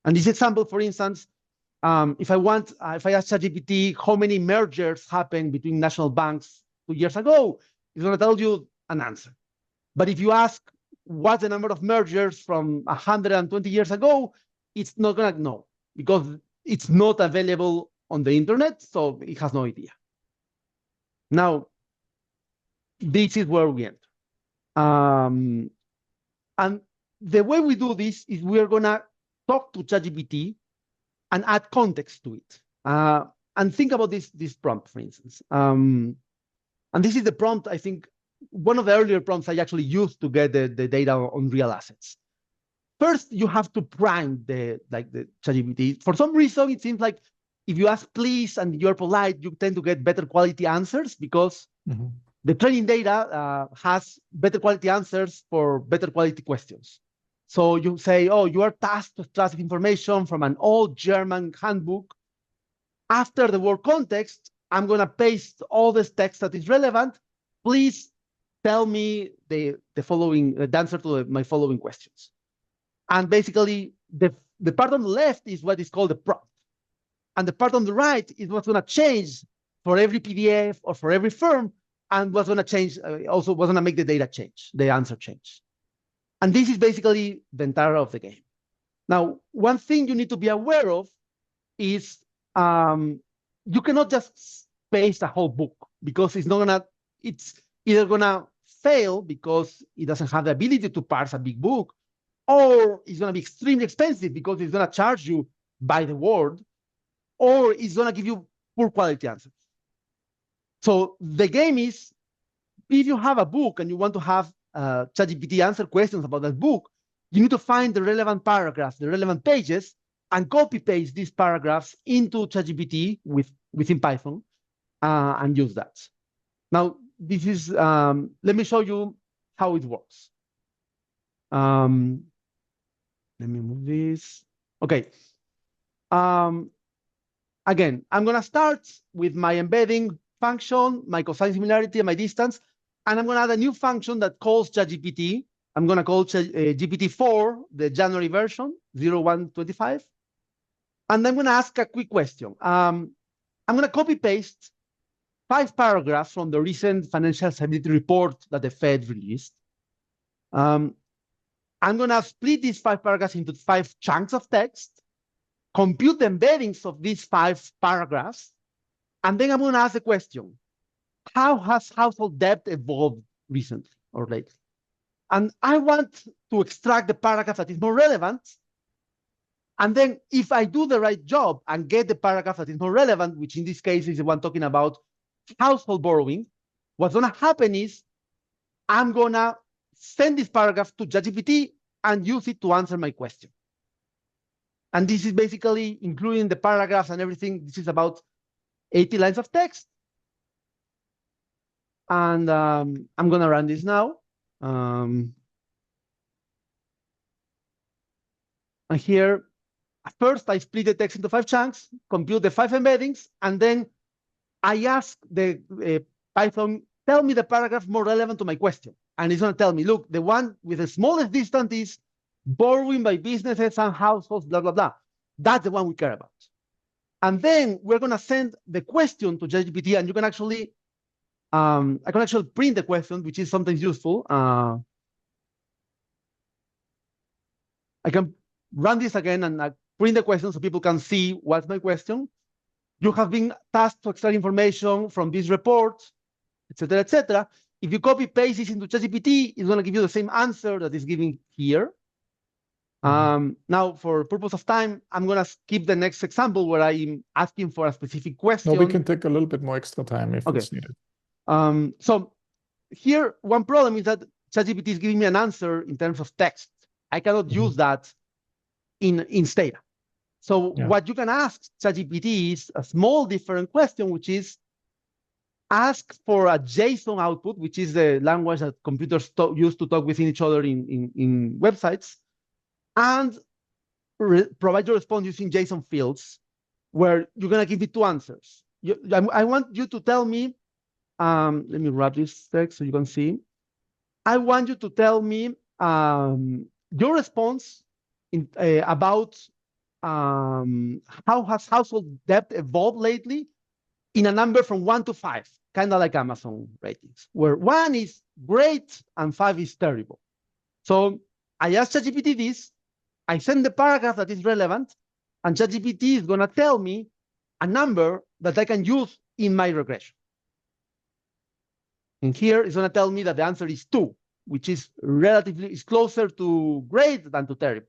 And this example, for instance, if I ask ChatGPT how many mergers happened between national banks 2 years ago, it's going to tell you an answer. But if you ask what's the number of mergers from 120 years ago, it's not going to know because it's not available on the internet, so it has no idea. Now, this is where we enter. And the way we do this is we're going to talk to ChatGPT and add context to it. And think about this prompt, for instance. And this is the prompt, I think, one of the earlier prompts I actually used to get the data on real assets. First, you have to prime the ChatGPT. For some reason, it seems like if you ask please and you're polite, you tend to get better quality answers because the training data has better quality answers for better quality questions. So you say, oh, you are tasked to extract information from an old German handbook. After the word context, I'm going to paste all this text that is relevant. Please tell me the answer to my following questions. And basically, the part on the left is what is called the prompt. And the part on the right is what's going to change for every PDF or for every firm, and was going to change, also was going to make the data change, the answer change. And this is basically the entire of the game. Now, one thing you need to be aware of is you cannot just paste a whole book, because it's either gonna fail because it doesn't have the ability to parse a big book, or it's gonna be extremely expensive because it's gonna charge you by the word, or it's gonna give you poor quality answers. So the game is, if you have a book and you want to have ChatGPT answer questions about that book, you need to find the relevant paragraphs, the relevant pages, and copy paste these paragraphs into ChatGPT within Python and use that. Now, this is, let me show you how it works. Let me move this. Okay. Again, I'm going to start with my embedding function, my cosine similarity, and my distance. And I'm going to add a new function that calls ChatGPT. I'm going to call GPT-4, the January version, 0125. And I'm going to ask a quick question. I'm going to copy paste 5 paragraphs from the recent financial stability report that the Fed released. I'm going to split these 5 paragraphs into 5 chunks of text, compute the embeddings of these 5 paragraphs, and then I'm going to ask the question, how has household debt evolved recently or lately? And I want to extract the paragraph that is more relevant. And then if I do the right job and get the paragraph that is more relevant, which in this case is the one talking about household borrowing, what's going to happen is I'm going to send this paragraph to ChatGPT and use it to answer my question. And this is basically, including the paragraphs and everything, this is about 80 lines of text. And I'm going to run this now. And here, first, I split the text into 5 chunks, compute the 5 embeddings, and then I ask the Python, tell me the paragraph more relevant to my question. And it's going to tell me, look, the one with the smallest distance is borrowing by businesses and households, blah, blah, blah. That's the one we care about. And then we're going to send the question to ChatGPT, and you can actually, I can actually print the question, which is sometimes useful. I can run this again and print the question so people can see what's my question. You have been tasked to extract information from this report, etc., etc. If you copy paste this into ChatGPT, it's going to give you the same answer that is given here. Now, for purpose of time, I'm going to skip the next example where I'm asking for a specific question. No, we can take a little bit more extra time if it's needed. So here, one problem is that ChatGPT is giving me an answer in terms of text. I cannot use that in Stata. So what you can ask ChatGPT is a small different question, which is ask for a JSON output, which is the language that computers use to talk within each other in websites, and provide your response using JSON fields, where you're going to give me 2 answers. I want you to tell me, let me wrap this text so you can see. I want you to tell me your response about how has household debt evolved lately in a number from 1 to 5, kind of like Amazon ratings, where 1 is great and 5 is terrible. So I asked ChatGPT this, I send the paragraph that is relevant, and ChatGPT is going to tell me a number that I can use in my regression. And here it's going to tell me that the answer is 2, which is closer to great than to terrible.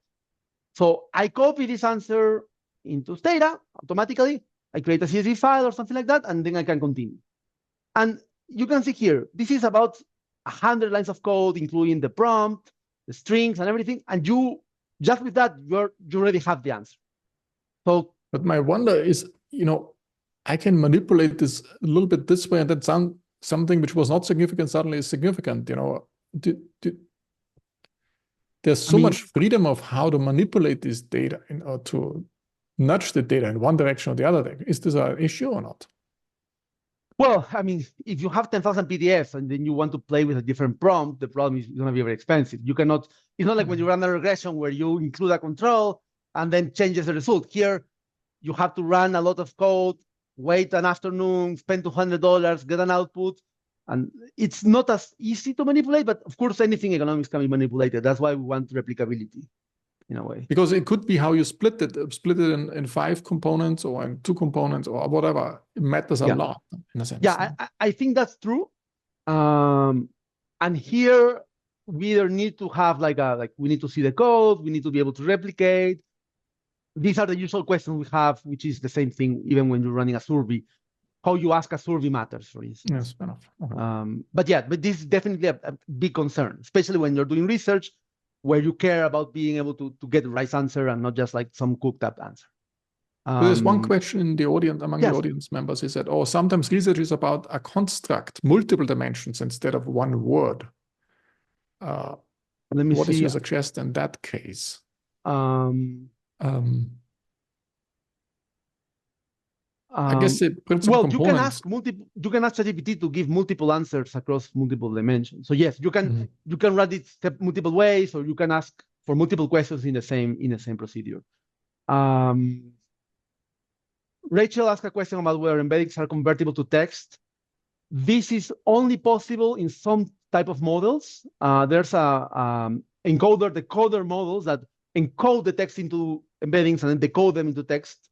So I copy this answer into Stata automatically. I create a CSV file or something like that, and then I can continue. And you can see here, this is about 100 lines of code, including the prompt, the strings, and everything. And you, just with that, you already have the answer. So, but my wonder is, I can manipulate this a little bit this way, and then something which was not significant suddenly is significant. There's so much freedom of how to manipulate this data or to nudge the data in one direction or the other. Is this an issue or not? Well, if you have 10,000 PDFs and then you want to play with a different prompt, the problem is going to be very expensive. You cannot, it's not like when you run a regression where you include a control and then changes the result. Here, you have to run a lot of code, wait an afternoon, spend $200, get an output. And it's not as easy to manipulate, but of course, anything economics can be manipulated. That's why we want replicability in a way. Because it could be how you split it in 5 components or in 2 components or whatever. It matters a lot in a sense. Yeah, I think that's true. And here we either need to have we need to see the code, we need to be able to replicate. These are the usual questions we have, which is the same thing even when you're running a survey. How you ask a survey matters, for instance. Yes, fair enough. Okay. But this is definitely a big concern, especially when you're doing research where you care about being able to get the right answer and not just like some cooked up answer. There's one question in the audience, among the audience members, is that, sometimes research is about a construct, multiple dimensions instead of one word. Let me see. What is your suggestion in that case? I guess the principal components. You can ask ChatGPT to give multiple answers across multiple dimensions. So yes, you can run it multiple ways, or you can ask for multiple questions in the same procedure. Rachel asked a question about whether embeddings are convertible to text. This is only possible in some type of models. There's a encoder, decoder models that encode the text into embeddings and then decode them into text.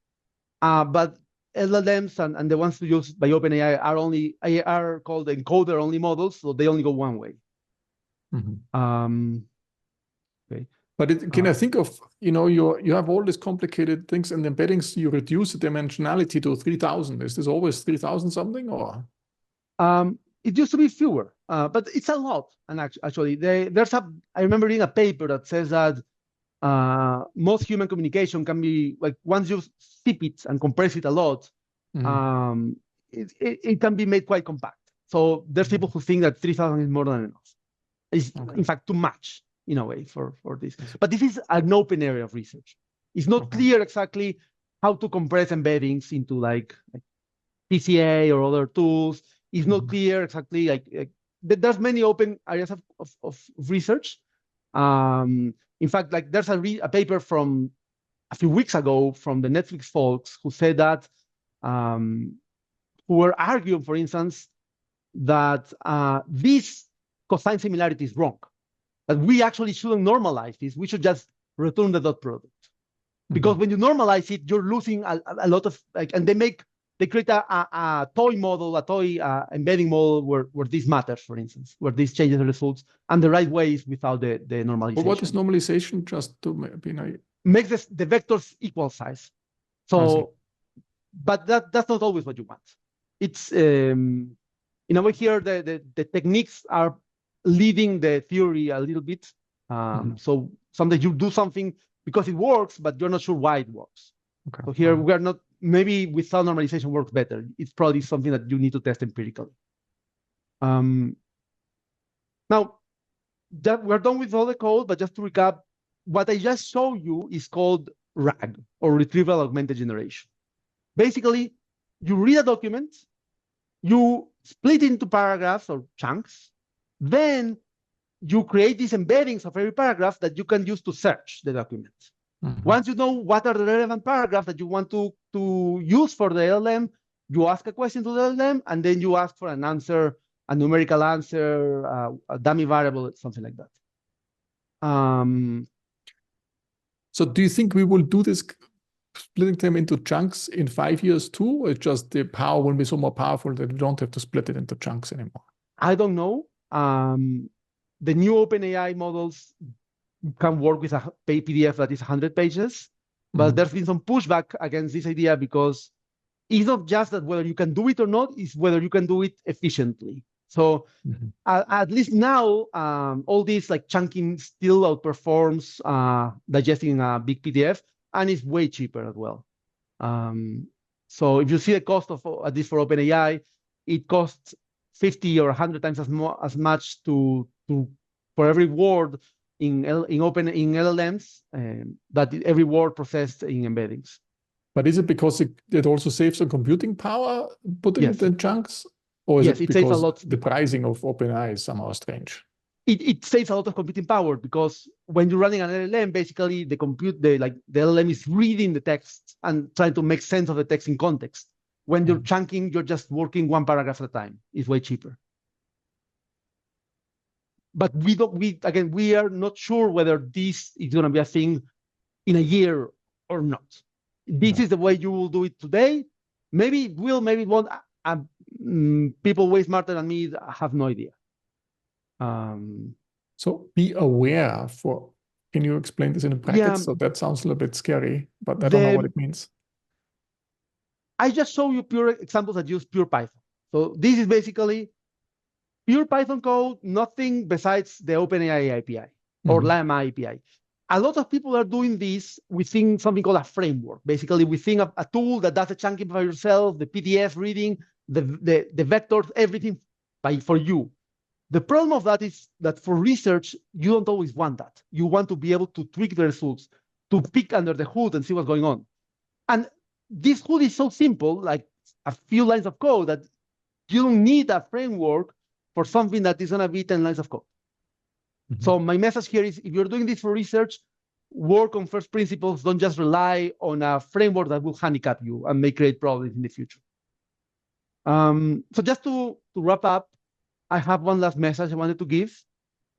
But LLMs and the ones used by OpenAI are called encoder-only models, so they only go one way. Okay. But can I think of, you have all these complicated things in the embeddings, you reduce the dimensionality to 3,000. Is this always 3,000 something or? It used to be fewer, but it's a lot. And actually, I remember reading a paper that says that most human communication can be, like, once you zip it and compress it a lot, it can be made quite compact. So there's people who think that 3,000 is more than enough. It's, in fact, too much in a way for this. But this is an open area of research. It's not clear exactly how to compress embeddings into like PCA or other tools. It's not clear exactly, there's many open areas of research. In fact, like there's a paper from a few weeks ago from the Netflix folks who said that, who were arguing, for instance, that this cosine similarity is wrong. That we actually shouldn't normalize this. We should just return the dot product. Because when you normalize it, you're losing a lot of, and they create a toy model, a toy embedding model where this matters, for instance, where this changes the results and the right ways without the normalization. But what is normalization? Just to be makes the vectors equal size. So, but that's not always what you want. It's in a way here the techniques are leading the theory a little bit. So sometimes you do something because it works, but you're not sure why it works. Okay. So here we are not. Maybe without normalization works better. It's probably something that you need to test empirically. Now, we're done with all the code, but just to recap, what I just showed you is called RAG, or Retrieval-Augmented Generation. Basically, you read a document, you split it into paragraphs or chunks, then you create these embeddings of every paragraph that you can use to search the document. Once you know what are the relevant paragraphs that you want to use for the LLM, you ask a question to the LLM, and then you ask for an answer, a numerical answer, a dummy variable, something like that. So do you think we will do this, splitting them into chunks in 5 years too, or just the power will be so more powerful that we don't have to split it into chunks anymore? I don't know. The new OpenAI models can work with a PDF that is 100 pages, but there's been some pushback against this idea because it's not just that whether you can do it or not, it's whether you can do it efficiently. So at least now, all this like chunking still outperforms digesting a big PDF, and it's way cheaper as well. So if you see the cost of, at least for OpenAI, it costs 50 or 100 times as much for every word in LLMs that every word processed in embeddings. But is it because it also saves on computing power putting it in chunks? Or is it because saves a lot. The pricing of OpenAI is somehow strange? It saves a lot of computing power because when you're running an LLM, basically the LLM is reading the text and trying to make sense of the text in context. When you're chunking, you're just working one paragraph at a time. It's way cheaper. But we are not sure whether this is going to be a thing in a year or not. This is the way you will do it today. Maybe it will, maybe it won't. People way smarter than me have no idea. So be aware for, can you explain this in brackets? Yeah, so that sounds a little bit scary, but I don't know what it means. I just show you pure examples that use pure Python. So this is basically pure Python code, nothing besides the OpenAI API or Llama API. A lot of people are doing this within something called a framework. Basically, within a tool that does the chunking by yourself, the PDF reading, the vectors, everything for you. The problem of that is that for research, you don't always want that. You want to be able to tweak the results, to peek under the hood and see what's going on. And this hood is so simple, like a few lines of code, that you don't need a framework for something that is going to be 10 lines of code. So my message here is, if you're doing this for research, work on first principles. Don't just rely on a framework that will handicap you and may create problems in the future. So just to wrap up, I have one last message I wanted to give.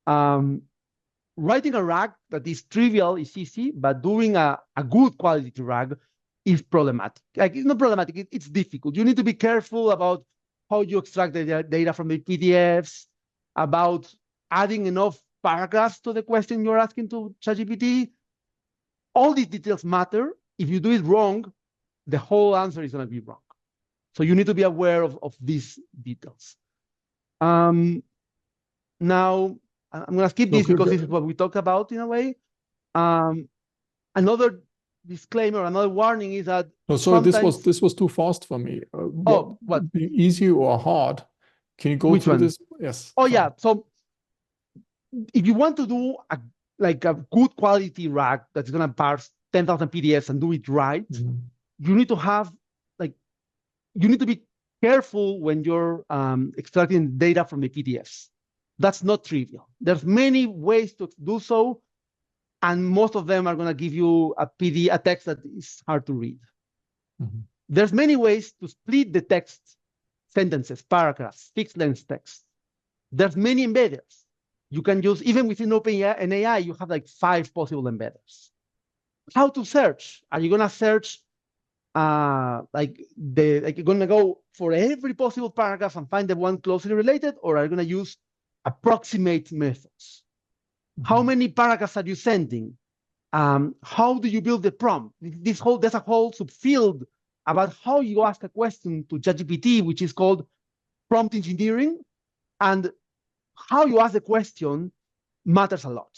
Writing a RAG that is trivial is easy, but doing a good quality RAG is problematic. Like, it's not problematic, it's difficult. You need to be careful about how you extract the data from the PDFs, about adding enough paragraphs to the question you're asking to ChatGPT. All these details matter. If you do it wrong, the whole answer is going to be wrong. So you need to be aware of these details. Now, I'm going to skip this because this is what we talked about in a way. Another disclaimer, another warning is that. No, sorry, this was too fast for me. What? Easy or hard? Can you go through this? Yes. Oh, yeah. So if you want to do a good quality RAG that's going to parse 10,000 PDFs and do it right, you need to have, you need to be careful when you're extracting data from the PDFs. That's not trivial. There's many ways to do so, and most of them are going to give you a text that is hard to read. There's many ways to split the text, sentences, paragraphs, fixed length text. There's many embedders. You can use, even within OpenAI and AI, you have 5 possible embedders. How to search? Are you going to search you're going to go for every possible paragraph and find the one closely related, or are you going to use approximate methods? How many paragraphs are you sending? How do you build the prompt? There's a whole subfield about how you ask a question to ChatGPT, which is called prompt engineering, and how you ask the question matters a lot.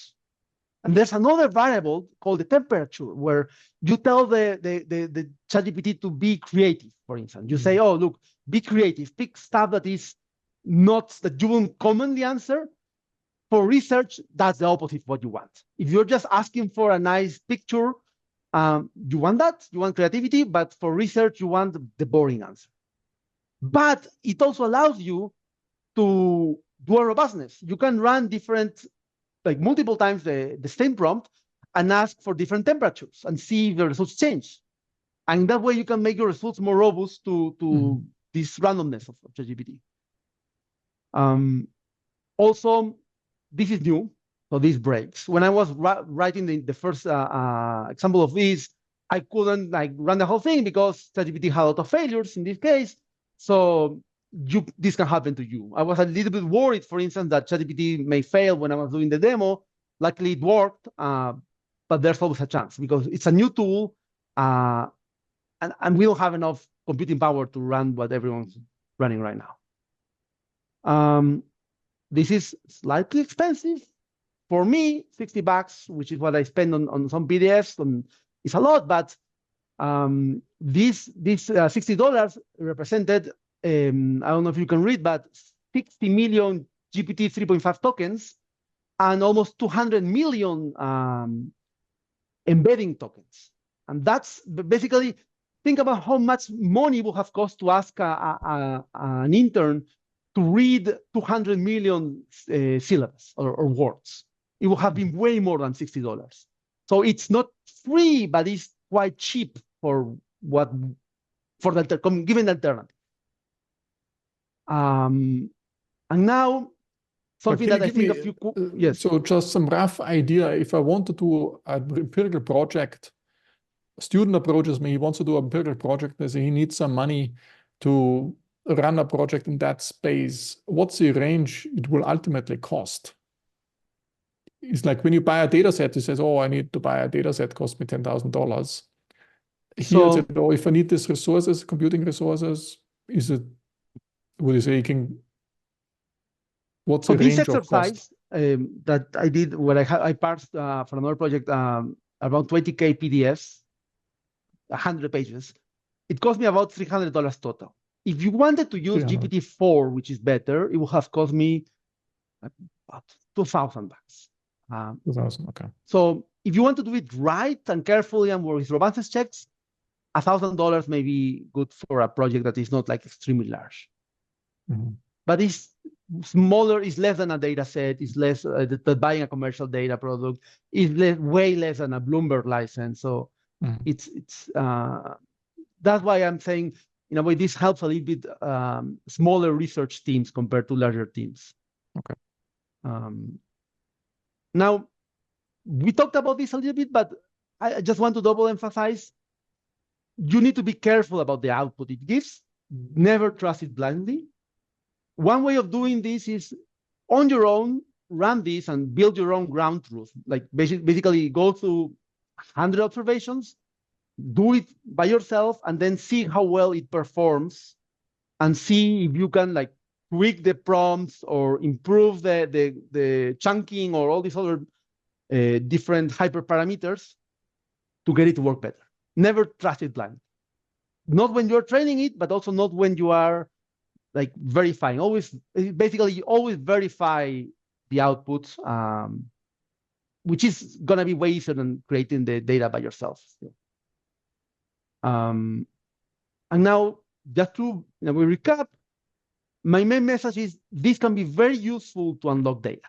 And there's another variable called the temperature, where you tell the ChatGPT to be creative, for instance. You say, oh, look, be creative. Pick stuff that is not, that you won't commonly answer. For research, that's the opposite of what you want. If you're just asking for a nice picture, you want that, you want creativity, but for research, you want the boring answer. But it also allows you to do a robustness. You can run different, multiple times the same prompt and ask for different temperatures and see if the results change. And that way you can make your results more robust to this randomness of ChatGPT. Also, this is new, so this breaks. When I was writing the first example of this, I couldn't run the whole thing because ChatGPT had a lot of failures in this case. So this can happen to you. I was a little bit worried, for instance, that ChatGPT may fail when I was doing the demo. Luckily, it worked, but there's always a chance because it's a new tool, and we don't have enough computing power to run what everyone's running right now. This is slightly expensive. For me, $60, which is what I spend on some PDFs, and it's a lot, but this $60 represented, I don't know if you can read, but 60 million GPT 3.5 tokens and almost 200 million embedding tokens. And that's basically, think about how much money it would have cost to ask an intern to read 200 million syllables or words. It would have been way more than $60. So it's not free, but it's quite cheap for what for the given the alternative. And now something that I think a few yes. So just some rough idea. If I want to do an empirical project, a student approaches me, he wants to do an empirical project, they say he needs some money to run a project in that space. What's the range it will ultimately cost? It's like when you buy a data set, he says, oh, I need to buy a data set, cost me $10,000. Here, it said, oh, if I need these resources, computing resources, is it, would you say you can, what's the range of cost? That I did, where I parsed for another project around 20K PDFs, 100 pages. It cost me about $300 total. If you wanted to use GPT-4, which is better, it would have cost me about $2,000. 2,000, okay. So if you want to do it right and carefully and with robustness checks, $1,000 may be good for a project that is not like extremely large. Mm-hmm. But it's smaller, it's less than a data set, it's less than buying a commercial data product, it's way less than a Bloomberg license. So it's that's why I'm saying, in a way, this helps a little bit smaller research teams compared to larger teams. Okay. Now, we talked about this a little bit, but I just want to double emphasize, you need to be careful about the output it gives. Never trust it blindly. One way of doing this is on your own, run this and build your own ground truth. Like basically go through 100 observations, do it by yourself, and then see how well it performs and see if you can like tweak the prompts or improve the chunking or all these other different hyperparameters to get it to work better. Never trust it blind. Not when you're training it, but also not when you are like verifying. Always, basically, you always verify the outputs, which is gonna be way easier than creating the data by yourself. And now, just to we recap, my main message is this can be very useful to unlock data.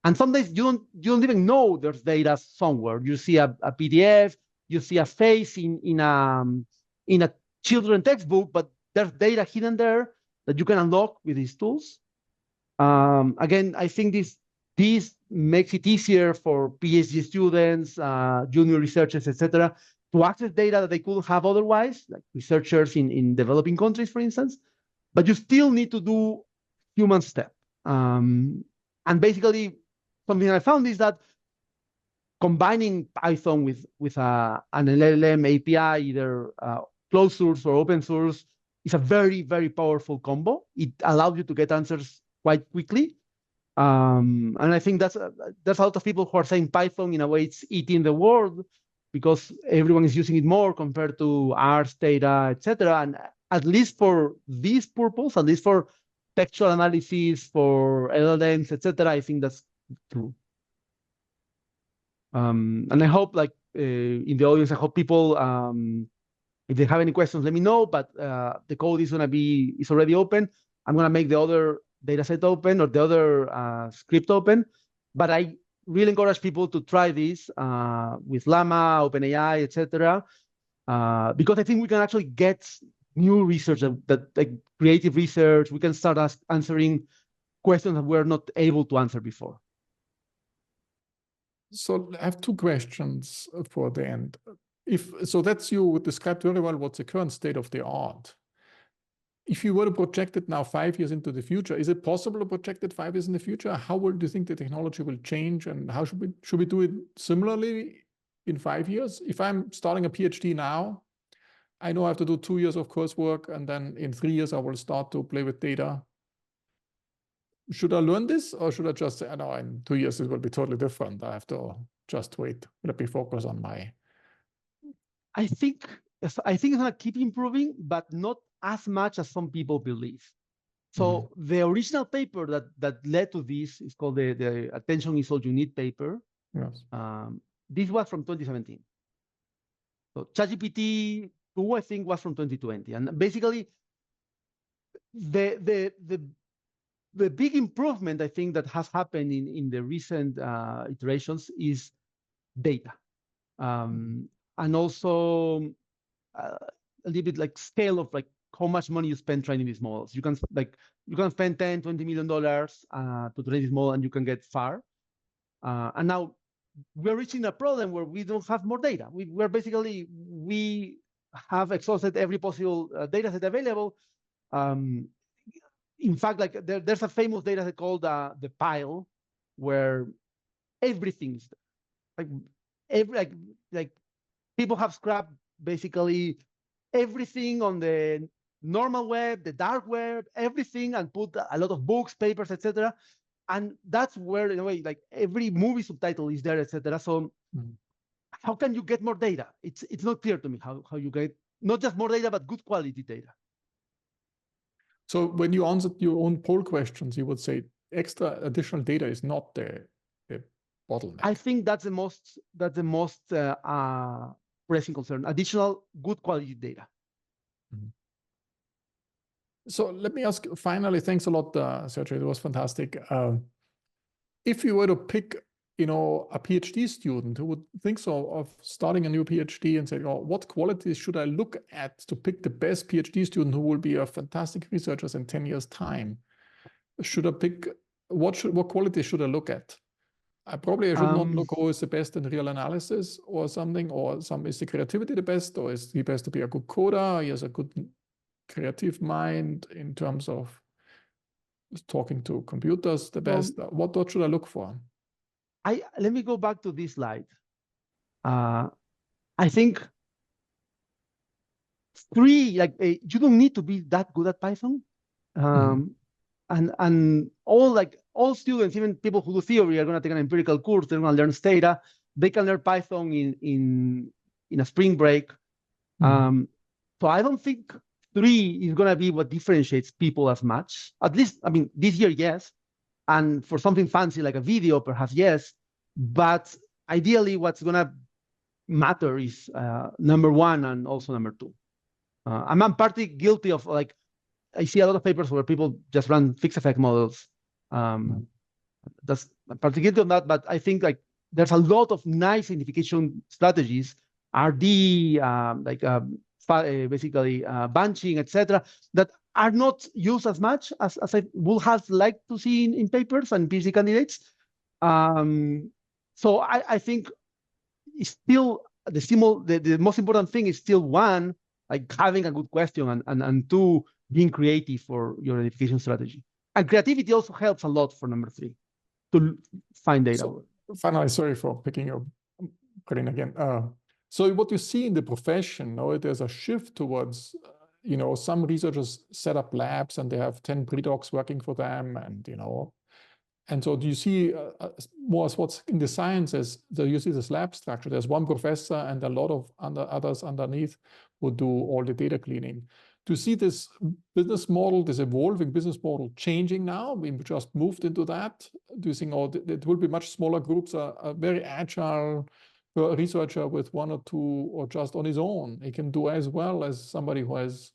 And sometimes you don't even know there's data somewhere. You see a PDF, you see a face in a children textbook, but there's data hidden there that you can unlock with these tools. Again, I think this makes it easier for PhD students, junior researchers, etc., to access data that they couldn't have otherwise, like researchers in developing countries, for instance. But you still need to do human step. And basically, something I found is that combining Python with an LLM API, either closed source or open source, is a very, very powerful combo. It allows you to get answers quite quickly. And I think that's a lot of people who are saying Python, in a way, it's eating the world because everyone is using it more compared to R's data, etc. And at least for this purpose, at least for textual analysis, for LLMs, etc., I think that's true. And I hope, like in the audience, I hope people, if they have any questions, let me know. But the code is already open. I'm gonna make the other dataset open or the other script open. But I really encourage people to try this with Llama, OpenAI, etc. Because I think we can actually get new research that like creative research. We can start answering questions that we're not able to answer before. So I have two questions for the end. So that's, you described very well what's the current state of the art. If you were to project it now 5 years into the future, is it possible to project it 5 years in the future? How do you think the technology will change, and how should we do it similarly in 5 years? If I'm starting a PhD now, I know I have to do 2 years of coursework, and then in 3 years I will start to play with data. Should I learn this, or should I just say, no, in 2 years it will be totally different? I have to just wait. Let me focus on my. I think it's gonna keep improving, but not as much as some people believe. So the original paper that led to this is called the Attention is All You Need paper. Yes. This was from 2017. So ChatGPT 2, I think, was from 2020, and basically the big improvement I think that has happened in the recent iterations is data, and also a little bit like scale of like how much money you spend training these models. You can spend $10-20 million to train this model, and you can get far. And now we're reaching a problem where we don't have more data. We have exhausted every possible data set available. In fact, like there's a famous data set called the pile, where everything's like people have scrapped basically everything on the normal web, the dark web, everything, and put a lot of books, papers, etc. And that's where, in a way, like every movie subtitle is there, etc. So how can you get more data? It's not clear to me how you get not just more data, but good quality data. So when you answered your own poll questions, you would say extra additional data is not the bottleneck. I think that's the most pressing concern. Additional good quality data. So let me ask finally, thanks a lot, Sergio, it was fantastic. If you were to pick, a PhD student who would think so of starting a new PhD and say, what qualities should I look at to pick the best PhD student who will be a fantastic researcher in 10 years' time? Should I pick, what qualities should I look at? I should not look who is the best in real analysis or something, is the creativity the best, or is he best to be a good coder? He has a good creative mind in terms of talking to computers the best. What should I look for? Let me go back to this slide. I think you don't need to be that good at Python. And all students, even people who do theory, are going to take an empirical course. They're going to learn Stata. They can learn Python in a spring break. So I don't think 3 is going to be what differentiates people as much. At least, I mean, this year, yes. And for something fancy like a video, perhaps, yes. But ideally, what's going to matter is number 1 and also number 2. I'm partly guilty of, like, I see a lot of papers where people just run fixed effect models. That's partly guilty of that, but I think like there's a lot of nice identification strategies, RD, basically bunching, etc., that are not used as much as I would have liked to see in papers and PhD candidates. So I think it's still the most important thing is still 1, like having a good question, and 2, being creative for your identification strategy. And creativity also helps a lot for number 3 to find data. So finally, sorry for picking your brain again. So what you see in the profession, there's a shift towards, some researchers set up labs and they have 10 pre-docs working for them, and so do you see more as what's in the sciences? So you see this lab structure. There's one professor and a lot of others underneath who do all the data cleaning. Do you see this business model, this evolving business model changing now? We just moved into that. Do you think it will be much smaller groups, a very agile researcher with 1 or 2 or just on his own? He can do as well as somebody who has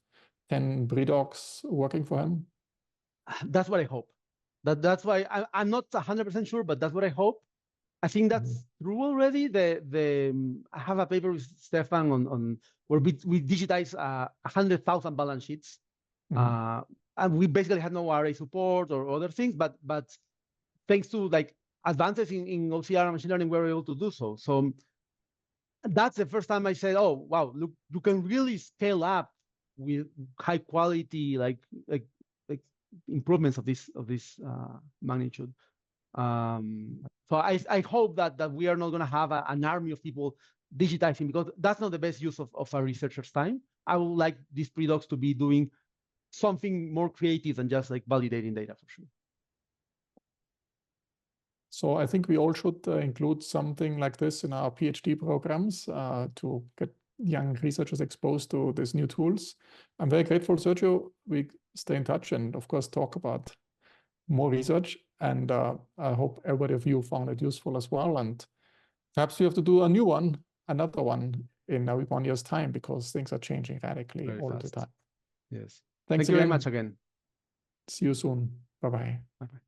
10 pre-docs working for him? That's what I hope. That's why I'm not 100% sure, but that's what I hope. I think that's true already. I have a paper with Stefan on where we digitize 100,000 balance sheets, and we basically had no RA support or other things, but thanks to like advances in OCR and machine learning, we were able to do so. So that's the first time I said, "Oh wow, look, you can really scale up with high quality like improvements of this magnitude." So I hope that we are not going to have an army of people digitizing, because that's not the best use of a researcher's time. I would like these pre-docs to be doing something more creative than just like validating data, for sure. So I think we all should include something like this in our PhD programs to get young researchers exposed to these new tools. I'm very grateful, Sergio. We stay in touch and, of course, talk about more research. And I hope everybody of you found it useful as well. And perhaps we have to do another one in 1 year's time, because things are changing radically very all fast. The time. Yes. Thank you very much again. See you soon. Bye-bye. Bye-bye.